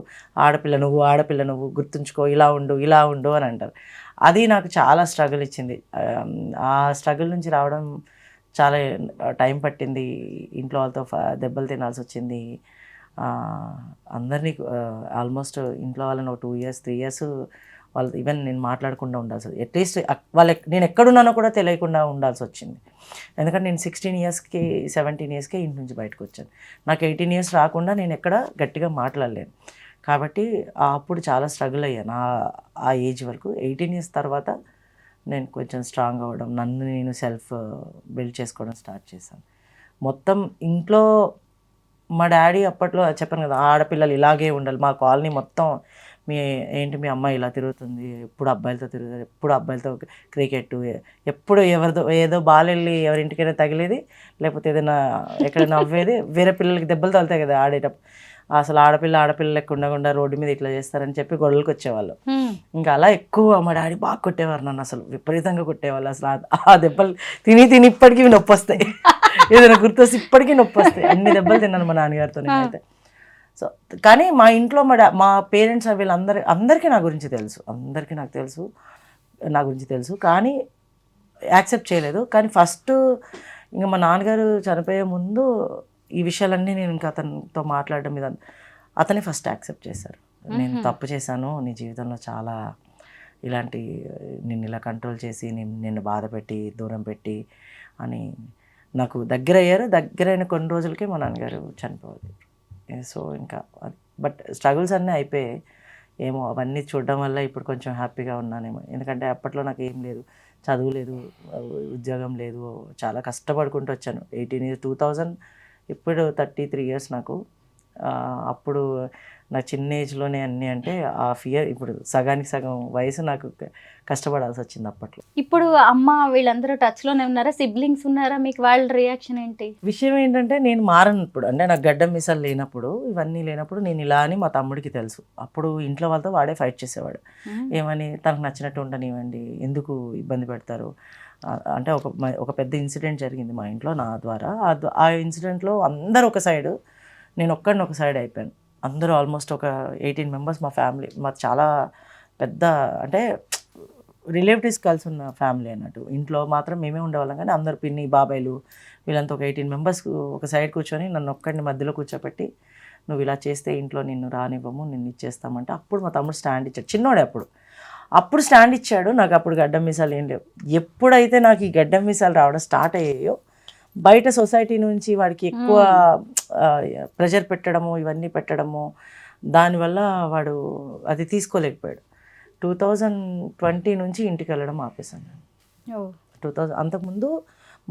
ఆడపిల్ల నువ్వు గుర్తుంచుకో, ఇలా ఉండు అని అంటారు. అది నాకు చాలా స్ట్రగుల్ ఇచ్చింది. ఆ స్ట్రగుల్ నుంచి రావడం చాలా టైం పట్టింది. ఇంట్లో వాళ్ళతో దెబ్బలు తినాల్సి వచ్చింది. అందరినీ ఆల్మోస్ట్ ఇంట్లో వాళ్ళని ఒక 2 years 3 years వాళ్ళు ఈవెన్ నేను మాట్లాడకుండా ఉండాల్సి, అట్లీస్ట్ నేను ఎక్కడున్నానో కూడా తెలియకుండా ఉండాల్సి వచ్చింది. ఎందుకంటే నేను 16 yearsకి 17 yearsకే ఇంటి నుంచి బయటకు వచ్చాను. నాకు 18 years రాకుండా నేను ఎక్కడ గట్టిగా మాట్లాడలేను. కాబట్టి అప్పుడు చాలా స్ట్రగుల్ అయ్యాను ఆ ఏజ్ వరకు. 18 years తర్వాత నేను కొంచెం స్ట్రాంగ్ అవ్వడం, నన్ను నేను సెల్ఫ్ బిల్డ్ చేసుకోవడం స్టార్ట్ చేశాను. మొత్తం ఇంట్లో మా డాడీ అప్పట్లో చెప్పాను కదా, ఆడపిల్లలు ఇలాగే ఉండాలి, మా కాలనీ మొత్తం మీ అమ్మాయి ఇలా తిరుగుతుంది, ఎప్పుడు అబ్బాయిలతో తిరుగుతుంది, ఎప్పుడు అబ్బాయిలతో క్రికెట్, ఎప్పుడు ఎవరితో ఏదో బాల్ వెళ్ళి ఎవరింటికైనా తగిలేది, లేకపోతే ఏదైనా ఎక్కడైనా నవ్వేది, వేరే పిల్లలకి దెబ్బలు తగులుతాయి కదా ఆడేటప్పుడు. అసలు ఆడపిల్ల లెక్క ఉండకుండా రోడ్డు మీద ఇట్లా చేస్తారని చెప్పి గొడవలకు వచ్చేవాళ్ళు. ఇంకా అలా ఎక్కువ మా డాడీ బాగా కొట్టేవారు నన్ను, అసలు విపరీతంగా కొట్టేవాళ్ళు. అసలు ఆ దెబ్బలు తిని ఇప్పటికీ నొప్పి వస్తాయి. ఏదైనా గుర్తొస్తే ఇప్పటికీ నొప్పి వస్తాయి. అన్ని దెబ్బలు తిన్నాను మా నాన్నగారితో అయితే. సో కానీ మా ఇంట్లో మా పేరెంట్స్ అందరికీ నా గురించి తెలుసు, నా గురించి తెలుసు, కానీ యాక్సెప్ట్ చేయలేదు. కానీ ఫస్ట్ ఇంకా మా నాన్నగారు చనిపోయే ముందు ఈ విషయాలన్నీ నేను ఇంకా అతనితో మాట్లాడడం మీద అతనే ఫస్ట్ యాక్సెప్ట్ చేశారు. నేను తప్పు చేశాను, నీ జీవితంలో చాలా నిన్ను ఇలా కంట్రోల్ చేసి నిన్ను బాధ పెట్టి దూరం పెట్టి అని నాకు దగ్గర అయ్యారు. దగ్గరైన కొన్ని రోజులకే మా నాన్నగారు చనిపోవాలి. సో ఇంకా బట్ స్ట్రగుల్స్ అన్నీ అయిపోయాయి. ఏమో అవన్నీ చూడడం వల్ల ఇప్పుడు కొంచెం హ్యాపీగా ఉన్నానేమో. ఎందుకంటే అప్పట్లో నాకు ఏం లేదు, చదువు లేదు, ఉద్యోగం లేదు, చాలా కష్టపడుకుంటూ వచ్చాను. 18 ఇయర్స్ 2000, ఇప్పుడు 33 ఇయర్స్ నాకు. అప్పుడు నా చిన్న ఏజ్లోనే అన్నీ అంటే ఆ ఫియర్ ఇప్పుడు సగానికి సగం వయసు నాకు కష్టపడాల్సి వచ్చింది అప్పట్లో. ఇప్పుడు అమ్మ వీళ్ళందరూ టచ్ లోనే ఉన్నారా? సిబ్లింగ్స్ ఉన్నారా మీకు? వాళ్ళ రియాక్షన్ ఏంటి? విషయం ఏంటంటే నేను మారనప్పుడు, అంటే నాకు గడ్డం మీసాలు లేనప్పుడు, ఇవన్నీ లేనప్పుడు నేను ఇలా అని మా తమ్ముడికి తెలుసు. అప్పుడు ఇంట్లో వాళ్ళతో వాడే ఫైట్ చేసేవాడు. ఏమని, తనకు నచ్చినట్టు ఉండనివ్వండి, ఎందుకు ఇబ్బంది పెడతారు అంటే ఒక పెద్ద ఇన్సిడెంట్ జరిగింది మా ఇంట్లో నా ద్వారా. ఆ ఇన్సిడెంట్లో అందరూ ఒక సైడు, నేను ఒక్కడిని ఒక సైడ్ అయిపోయాను. అందరూ ఆల్మోస్ట్ ఒక 18 మెంబర్స్ మా ఫ్యామిలీ, మాది చాలా పెద్ద అంటే రిలేటివ్స్ కలిసి ఉన్న ఫ్యామిలీ అన్నట్టు. ఇంట్లో మాత్రం మేమే ఉండేవాళ్ళం, కానీ అందరు పిన్ని బాబాయ్లు వీళ్ళంతా ఒక 18 మెంబర్స్ ఒక సైడ్ కూర్చొని నన్ను ఒక్కడిని మధ్యలో కూర్చోపెట్టి, నువ్వు ఇలా చేస్తే ఇంట్లో నిన్ను రానివ్వము, నిన్ను ఇచ్చేస్తామంటే అప్పుడు మా తమ్ముడు స్టాండ్ ఇచ్చాడు. చిన్నోడే అప్పుడు స్టాండ్ ఇచ్చాడు. నాకు అప్పుడు గడ్డం మీసాలు ఏం లేవు. ఎప్పుడైతే నాకు ఈ గడ్డం మీసాలు రావడం స్టార్ట్ అయ్యాయో, బయట సొసైటీ నుంచి వాడికి ఎక్కువ ప్రెషర్ పెట్టడము, ఇవన్నీ పెట్టడము, దానివల్ల వాడు అది తీసుకోలేకపోయాడు. 2020 నుంచి ఇంటికి వెళ్ళడం ఆపేసాను నేను. 2000 అంతకుముందు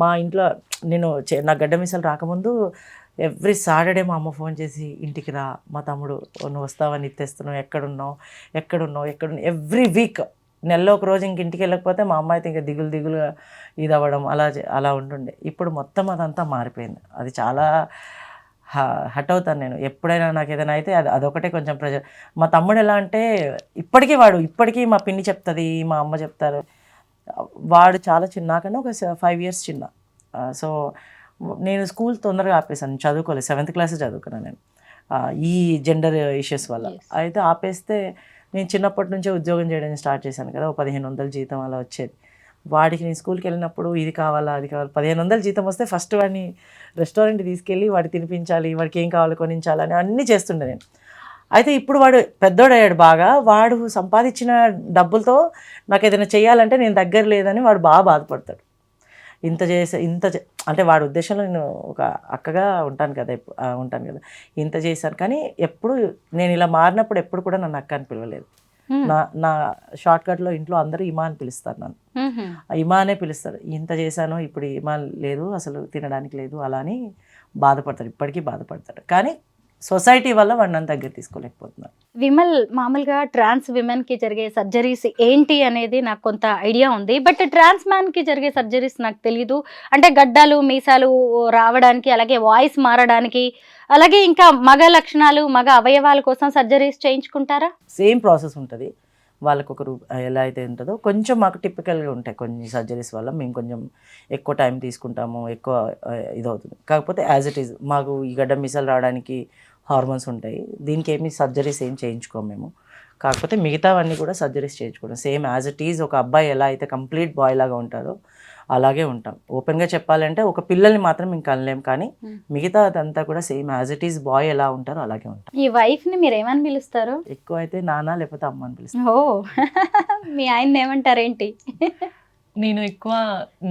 మా ఇంట్లో నేను నాకు గడ్డ మీసాలు రాకముందు ఎవ్రీ సాటర్డే మా అమ్మ ఫోన్ చేసి, ఇంటికి రా, మా తమ్ముడు నువ్వు వస్తావని తెస్తున్నావు, ఎక్కడున్నావు ఎవ్రీ వీక్. నెలలో ఒక రోజు ఇంక ఇంటికి వెళ్ళకపోతే మా అమ్మ అయితే ఇంకా దిగులుగా ఇది అవ్వడం అలా ఉంటుండే. ఇప్పుడు మొత్తం అదంతా మారిపోయింది. అది చాలా హట్ అవుతాను నేను ఎప్పుడైనా. నాకు ఏదైనా అయితే అదొకటే కొంచెం ప్రెజర్. మా తమ్ముడు ఎలా అంటే ఇప్పటికీ మా పిన్ని చెప్తుంది, మా అమ్మ చెప్తారు. వాడు చాలా చిన్న, నాకన్నా ఒక 5 years చిన్న. సో నేను స్కూల్ తొందరగా ఆపేసాను, చదువుకోలేదు. 7th class చదువుకున్నాను నేను ఈ జెండర్ ఇష్యూస్ వల్ల. అయితే ఆపేస్తే నేను చిన్నప్పటి నుంచే ఉద్యోగం చేయడానికి స్టార్ట్ చేశాను కదా, 1500 జీతం అలా వచ్చేది. వాడికి నేను స్కూల్కి వెళ్ళినప్పుడు ఇది కావాలా అది కావాలి, 1500 జీతం వస్తే ఫస్ట్ వాడిని రెస్టారెంట్ తీసుకెళ్ళి వాడికి తినిపించాలి, వాడికి ఏం కావాలో కొనించాలని అన్నీ చేస్తుండే నేను. అయితే ఇప్పుడు వాడు పెద్దోడయ్యాడు బాగా. వాడు సంపాదించిన డబ్బులతో నాకు ఏదైనా చేయాలంటే నేను దగ్గర లేదని వాడు బాగా బాధపడతాడు. అంటే వాడి ఉద్దేశంలో నేను ఒక అక్కగా ఉంటాను కదా, ఇంత చేశాను. కానీ ఎప్పుడు నేను ఇలా మారినప్పుడు ఎప్పుడు కూడా నన్ను అక్క అని పిలవలేదు. నా షార్ట్ కట్లో ఇంట్లో అందరూ ఇమా అని పిలుస్తారు నన్ను. ఇమా అనే పిలుస్తారు. ఇంత చేశాను, ఇప్పుడు ఇమా లేదు, అసలు తినడానికి లేదు, అలా అని బాధపడతాడు. ఇప్పటికీ బాధపడతాడు. కానీ సొసైటీ వల్ల వాడు నన్ను దగ్గర తీసుకోలేకపోతున్నాను. విమల్, మామూలుగా ట్రాన్స్ విమెన్కి జరిగే సర్జరీస్ ఏంటి అనేది నాకు కొంత ఐడియా ఉంది. బట్ ట్రాన్స్ మ్యాన్కి జరిగే సర్జరీస్ నాకు తెలీదు. అంటే గడ్డాలు మీసాలు రావడానికి, అలాగే వాయిస్ మారడానికి, అలాగే ఇంకా మగ లక్షణాలు, మగ అవయవాల కోసం సర్జరీస్ చేయించుకుంటారా? సేమ్ ప్రాసెస్ ఉంటుంది. వాళ్ళకు ఒక ఎలా అయితే ఉంటుందో కొంచెం మాకు టిపికల్గా ఉంటాయి కొన్ని సర్జరీస్ వల్ల. మేము కొంచెం ఎక్కువ టైం తీసుకుంటాము, ఎక్కువ ఇదవుతుంది. కాకపోతే యాజ్ ఇట్ ఈజ్ మాకు ఈ గడ్డ మీసాలు రావడానికి హార్మోన్స్ ఉంటాయి. దీనికి ఏమి సర్జరీస్ ఏం చేయించుకోము మేము. కాకపోతే మిగతావన్నీ కూడా సర్జరీస్ చేయించుకోవడం. సేమ్ యాజ్ ఇట్ ఈజ్ ఒక అబ్బాయి ఎలా అయితే కంప్లీట్ బాయ్ లాగా ఉంటారో అలాగే ఉంటాం. ఓపెన్గా చెప్పాలంటే ఒక పిల్లల్ని మాత్రం ఇంకా అనలేం, కానీ మిగతా అదంతా కూడా same as it is boy ఎలా ఉంటారో అలాగే ఉంటాం. ఈ వైఫ్ని మీరు ఏమని పిలుస్తారు? ఎక్కువ అయితే నాన్న లేకపోతే అమ్మ అని పిలుస్తాను. ఓ, మీ ఆయన ఏమంటారేంటి? నేను ఎక్కువ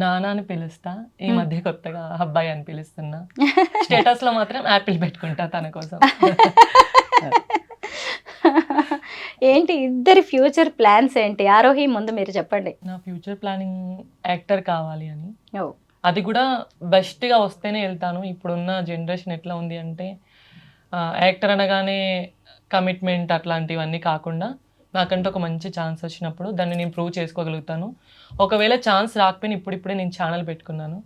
నాన్న అని పిలుస్తా. ఈ మధ్య కొత్తగా అబ్బాయి అని పిలుస్తున్నా. స్టేటస్ లో మాత్రం యాపిల్ పెట్టుకుంటా తన కోసం. ఏంటి ఇద్దరి ఫ్యూచర్ ప్లాన్స్ ఏంటి? ఆరోహి, ముందు మీరు చెప్పండి. నా ఫ్యూచర్ ప్లానింగ్ యాక్టర్ కావాలి అని. అది కూడా బెస్ట్గా వస్తేనే వెళ్తాను. ఇప్పుడున్న జనరేషన్ ఎట్లా ఉంది అంటే యాక్టర్ అనగానే కమిట్మెంట్ అట్లాంటివన్నీ కాకుండా నాకంటే ఒక మంచి ఛాన్స్ వచ్చినప్పుడు దాన్ని నేను ప్రూవ్ చేసుకోగలుగుతాను. ఒకవేళ ఛాన్స్ రాకపోయినా ఇప్పుడిప్పుడే నేను ఛానల్ పెట్టుకున్నాను.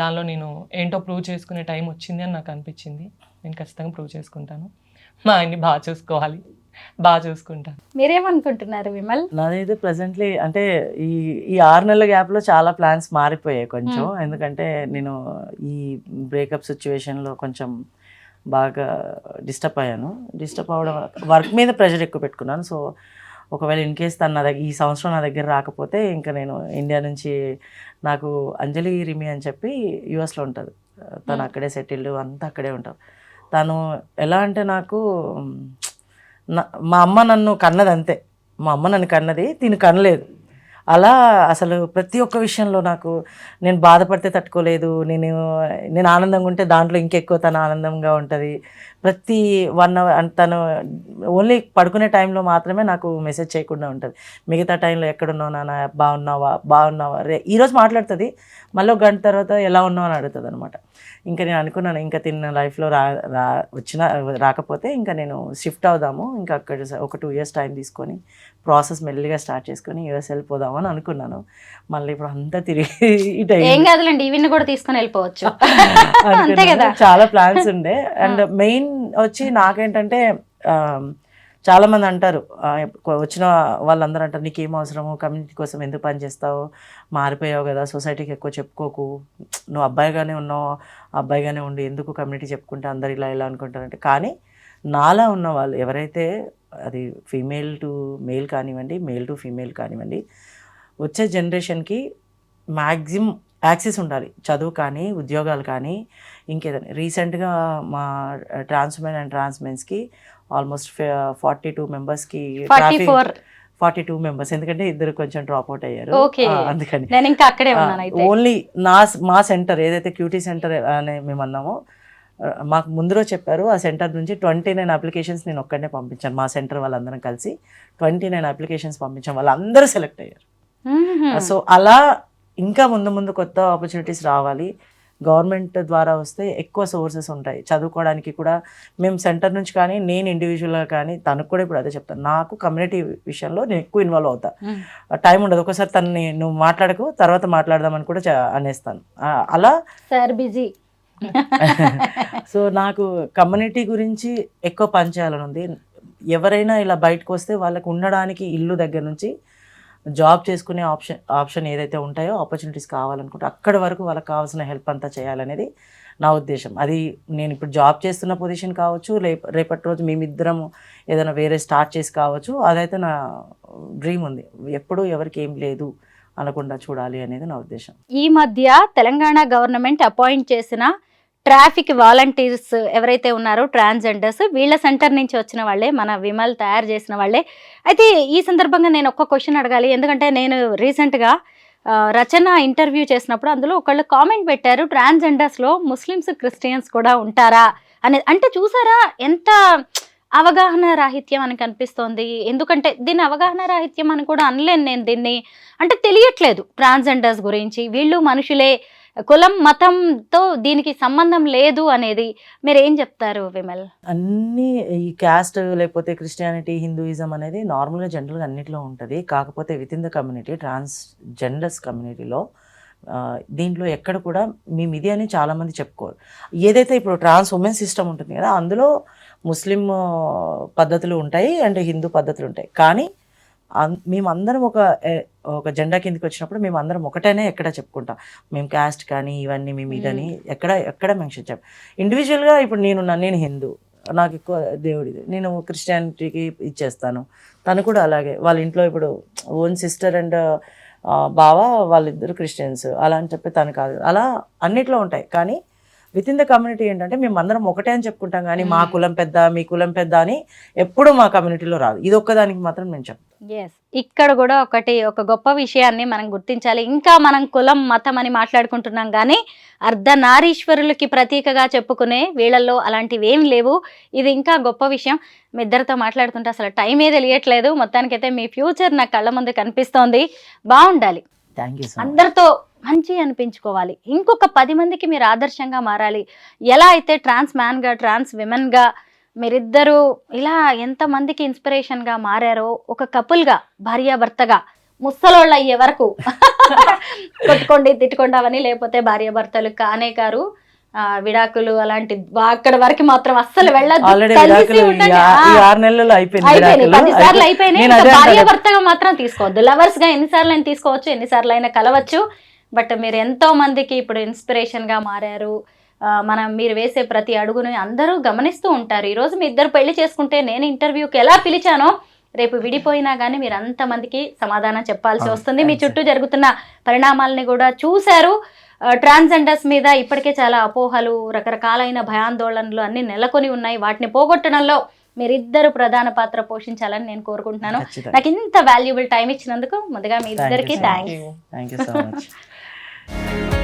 దానిలో నేను ఏంటో ప్రూవ్ చేసుకునే టైం వచ్చింది అని నాకు అనిపించింది. నేను ఖచ్చితంగా ప్రూవ్ చేసుకుంటాను. మా ఆయన్ని బాగా చూసుకోవాలి, బాగా చూసుకుంటాను. మీరేమనుకుంటున్నారు విమల్? నాదైతే ప్రెసెంట్లీ అంటే ఈ 6 నెలల గ్యాప్లో చాలా ప్లాన్స్ మారిపోయాయి కొంచెం. ఎందుకంటే నేను ఈ బ్రేకప్ సిచ్యువేషన్లో కొంచెం బాగా డిస్టర్బ్ అయ్యాను. డిస్టర్బ్ అవ్వడం, వర్క్ మీద ప్రెషర్ ఎక్కువ పెట్టుకున్నాను. సో ఒకవేళ ఇన్ కేస్ తను ఈ సంవత్సరం నా దగ్గర రాకపోతే ఇంకా నేను ఇండియా నుంచి, నాకు అంజలి రిమి అని చెప్పి యుఎస్లో ఉంటుంది, తను అక్కడే సెటిల్డ్, అంతా అక్కడే ఉంటారు. తను ఎలా అంటే నాకు మా అమ్మ నన్ను కన్నది అంతే. మా అమ్మ నన్ను కన్నది, తిను కనలేదు. అలా అసలు ప్రతి ఒక్క విషయంలో నాకు నేను బాధపడితే తట్టుకోలేదు, నేను ఆనందంగా ఉంటే దాంట్లో ఇంకెక్కువ తను ఆనందంగా ఉంటుంది. ప్రతి 1 అవర్ తను ఓన్లీ పడుకునే టైంలో మాత్రమే నాకు మెసేజ్ చేయకుండా ఉంటుంది. మిగతా టైంలో ఎక్కడున్నావు నాన్న, బాగున్నావా ఈరోజు మాట్లాడుతుంది, మళ్ళీ ఒక గంట తర్వాత ఎలా ఉన్నావు అని అడుగుతుంది అనమాట. ఇంకా నేను అనుకున్నాను, ఇంకా తిన్న లైఫ్లో రాకపోతే ఇంకా నేను షిఫ్ట్ అవుదాము, ఇంకా అక్కడ ఒక 2 years టైం తీసుకొని ప్రాసెస్ మెల్లిగా స్టార్ట్ చేసుకొని యూఎస్ వెళ్ళిపోదాము అని అనుకున్నాను. మళ్ళీ ఇప్పుడు అంతా తిరిగి ఇటు ఏం కాదులేండి, ఈవిని కూడా తీసుకొని వెళ్ళిపోవచ్చు. అంతే కదా, చాలా ప్లాన్స్ ఉండే. అండ్ మెయిన్ వచ్చి నాకేంటంటే చాలా మంది అంటారు, వచ్చిన వాళ్ళందరూ అంటారు, నీకేం అవసరము, కమ్యూనిటీ కోసం ఎందుకు పని చేస్తావు, మారిపోయావు కదా, సొసైటీకి ఎక్కువ చెప్పుకోకు, నువ్వు అబ్బాయిగానే ఉన్నావు, అబ్బాయిగానే ఉండి ఎందుకు కమ్యూనిటీ చెప్పుకుంటే అందరు ఇలా అనుకుంటారంటే. కానీ నాలా ఉన్న వాళ్ళు ఎవరైతే, అది ఫీమేల్ టు మేల్ కానివ్వండి, మేల్ టు ఫీమేల్ కానివ్వండి, వచ్చే జనరేషన్కి మ్యాక్సిమం యాక్సెస్ ఉండాలి, చదువు కానీ ఉద్యోగాలు కానీ ఇంకేదైనా. రీసెంట్గా మా ట్రాన్స్మెన్ అండ్ ట్రాన్స్మెన్స్కి ఆల్మోస్ట్ 42 మెంబర్స్కి 42 మెంబర్స్, ఎందుకంటే ఇద్దరు కొంచెం డ్రాప్ అవుట్ అయ్యారు, అందుకని నేను ఇంకా అక్కడే ఉన్నాను. అయితే ఓన్లీ మా సెంటర్ ఏదైతే క్యూటీ సెంటర్ అని మేము అన్నామో, మాకు ముందు రోజు చెప్పారు, ఆ సెంటర్ నుంచి 29 అప్లికేషన్స్ నేను ఒక్కడనే పంపించాను. మా సెంటర్ వాళ్ళందరం కలిసి 29 అప్లికేషన్స్ పంపించాం, వాళ్ళందరూ సెలెక్ట్ అయ్యారు. సో అలా ఇంకా ముందు కొత్త ఆపర్చునిటీస్ రావాలి. గవర్నమెంట్ ద్వారా వస్తే ఎక్కువ సోర్సెస్ ఉంటాయి చదువుకోవడానికి కూడా. మేము సెంటర్ నుంచి కానీ, నేను ఇండివిజువల్గా కానీ, తనకు కూడా ఇప్పుడు అదే చెప్తాను, నాకు కమ్యూనిటీ విషయంలో నేను ఎక్కువ ఇన్వాల్వ్ అవుతా. టైం ఉండదు, ఒకసారి తనని నువ్వు మాట్లాడకు, తర్వాత మాట్లాడదామని కూడా అనేస్తాను. అలా సార్ బిజీ. సో నాకు కమ్యూనిటీ గురించి ఎక్కువ పనిచేయాలని ఉంది. ఎవరైనా ఇలా బయటకు వస్తే వాళ్ళకి ఉండడానికి ఇల్లు దగ్గర నుంచి జాబ్ చేసుకునే ఆప్షన్ ఏదైతే ఉంటాయో, ఆపర్చునిటీస్ కావాలనుకుంటే అక్కడి వరకు వాళ్ళకి కావాల్సిన హెల్ప్ అంతా చేయాలనేది నా ఉద్దేశం. అది నేను ఇప్పుడు జాబ్ చేస్తున్న పొజిషన్ కావచ్చు, రేపటి రోజు మేమిద్దరము ఏదైనా వేరే స్టార్ట్ చేసి కావచ్చు, అదైతే నా డ్రీమ్ ఉంది. ఎప్పుడూ ఎవరికి ఏం లేదు అనకుండా చూడాలి అనేది నా ఉద్దేశం. ఈ మధ్య తెలంగాణ గవర్నమెంట్ అపాయింట్ చేసిన ట్రాఫిక్ వాలంటీర్స్ ఎవరైతే ఉన్నారో, ట్రాన్స్జెండర్స్, వీళ్ళ సెంటర్ నుంచి వచ్చిన వాళ్ళే, మన విమల్ తయారు చేసిన వాళ్ళే. అయితే ఈ సందర్భంగా నేను ఒక్క క్వశ్చన్ అడగాలి, ఎందుకంటే నేను రీసెంట్గా రచన ఇంటర్వ్యూ చేసినప్పుడు అందులో ఒకళ్ళు కామెంట్ పెట్టారు, ట్రాన్స్జెండర్స్లో ముస్లిమ్స్, క్రిస్టియన్స్ కూడా ఉంటారా అనేది. అంటే చూసారా ఎంత అవగాహన రాహిత్యం అని కనిపిస్తోంది. ఎందుకంటే దీన్ని అవగాహన రాహిత్యం అని కూడా అనలేను నేను దీన్ని, అంటే తెలియట్లేదు ట్రాన్స్జెండర్స్ గురించి, వీళ్ళు మనుషులే, కులం మతంతో దీనికి సంబంధం లేదు అనేది. మీరు ఏం చెప్తారు విమల్? అన్నీ ఈ క్యాస్ట్ లేకపోతే క్రిస్టియానిటీ, హిందూయిజం అనేది నార్మల్గా జనరల్గా అన్నిట్లో ఉంటుంది. కాకపోతే with in the community, transgenders కమ్యూనిటీలో దీంట్లో ఎక్కడ కూడా మేము ఇది అని చాలామంది చెప్పుకోరు. ఏదైతే ఇప్పుడు ట్రాన్స్ ఉమెన్ సిస్టమ్ ఉంటుంది కదా, అందులో ముస్లిం పద్ధతులు ఉంటాయి అండ్ హిందూ పద్ధతులు ఉంటాయి. కానీ మేమందరం ఒక జెండా కిందకి వచ్చినప్పుడు మేమందరం ఒకటేనే ఎక్కడ చెప్పుకుంటాం. మేము క్యాస్ట్ కానీ ఇవన్నీ మేము ఇదని ఎక్కడ మెన్షన్ చెప్పాం. ఇండివిజువల్గా ఇప్పుడు నేను హిందూ, నాకు ఎక్కువ దేవుడిది, నేను క్రిస్టియానిటీకి ఇచ్చేస్తాను. తను కూడా అలాగే, వాళ్ళ ఇంట్లో ఇప్పుడు ఓన్ సిస్టర్ అండ్ బావ వాళ్ళిద్దరు క్రిస్టియన్స్ అలా అని చెప్పి తను కాదు. అలా అన్నిట్లో ఉంటాయి. కానీ విత్ ఇన్ ద కమ్యూనిటీ ఏంటంటే మేము అందరం ఒకటే అని చెప్పుకుంటాం, కానీ మా కులం పెద్ద, మీ కులం పెద్ద అని ఎప్పుడూ మా కమ్యూనిటీలో రాదు. ఇది ఒక్కదానికి మాత్రం నేను చెప్తాను. ఇక్కడ కూడా ఒక గొప్ప విషయాన్ని మనం గుర్తించాలి. ఇంకా మనం కులం మతం అని మాట్లాడుకుంటున్నాం, కానీ అర్ధనారీశ్వరులకి ప్రతీకగా చెప్పుకునే వీళ్ళల్లో అలాంటివి ఏం లేవు. ఇది ఇంకా గొప్ప విషయం. మీ ఇద్దరితో మాట్లాడుతుంటే అసలు టైమే తెలియట్లేదు. మొత్తానికైతే మీ ఫ్యూచర్ నా కళ్ళ ముందు కనిపిస్తోంది. బాగుండాలి, థ్యాంక్ యూ. అందరితో మంచి అనిపించుకోవాలి, ఇంకొక 10 మందికి మీరు ఆదర్శంగా మారాలి. ఎలా అయితే ట్రాన్స్ మ్యాన్గా, ట్రాన్స్ విమెన్గా మీరిద్దరూ ఇలా ఎంతమందికి ఇన్స్పిరేషన్గా మారారో, ఒక కపుల్గా, భార్యాభర్తగా, ముసలోళ్ళు అయ్యే వరకు కొట్టుకోండి తిట్టుకోండి అవని, లేకపోతే భార్యాభర్తలు కానే కారు, విడాకులు అలాంటి అక్కడ వరకు మాత్రం అస్సలు వెళ్ళదు. 10 సార్లు అయిపోయినాయి. భార్యాభర్తగా మాత్రం తీసుకోవద్దు. లవర్స్ గా ఎన్నిసార్లు అయినా తీసుకోవచ్చు, ఎన్నిసార్లు అయినా కలవచ్చు. బట్ మీరు ఎంతో మందికి ఇప్పుడు ఇన్స్పిరేషన్ గా మారారు. మీరు వేసే ప్రతి అడుగుని అందరూ గమనిస్తూ ఉంటారు. ఈరోజు మీ ఇద్దరు పెళ్లి చేసుకుంటే నేను ఇంటర్వ్యూకి ఎలా పిలిచానో, రేపు విడిపోయినా కానీ మీరు అంతమందికి సమాధానం చెప్పాల్సి వస్తుంది. మీ చుట్టూ జరుగుతున్న పరిణామాలని కూడా చూశారు. ట్రాన్స్జెండర్స్ మీద ఇప్పటికే చాలా అపోహలు, రకరకాలైన భయాందోళనలు అన్ని నెలకొని ఉన్నాయి. వాటిని పోగొట్టడంలో మీరిద్దరు ప్రధాన పాత్ర పోషించాలని నేను కోరుకుంటున్నాను. ఖచ్చితంగా. నాకు ఇంత వాల్యుబుల్ టైం ఇచ్చినందుకు ముందుగా మీ ఇద్దరికి so much. Thanks. you. Thank you so much.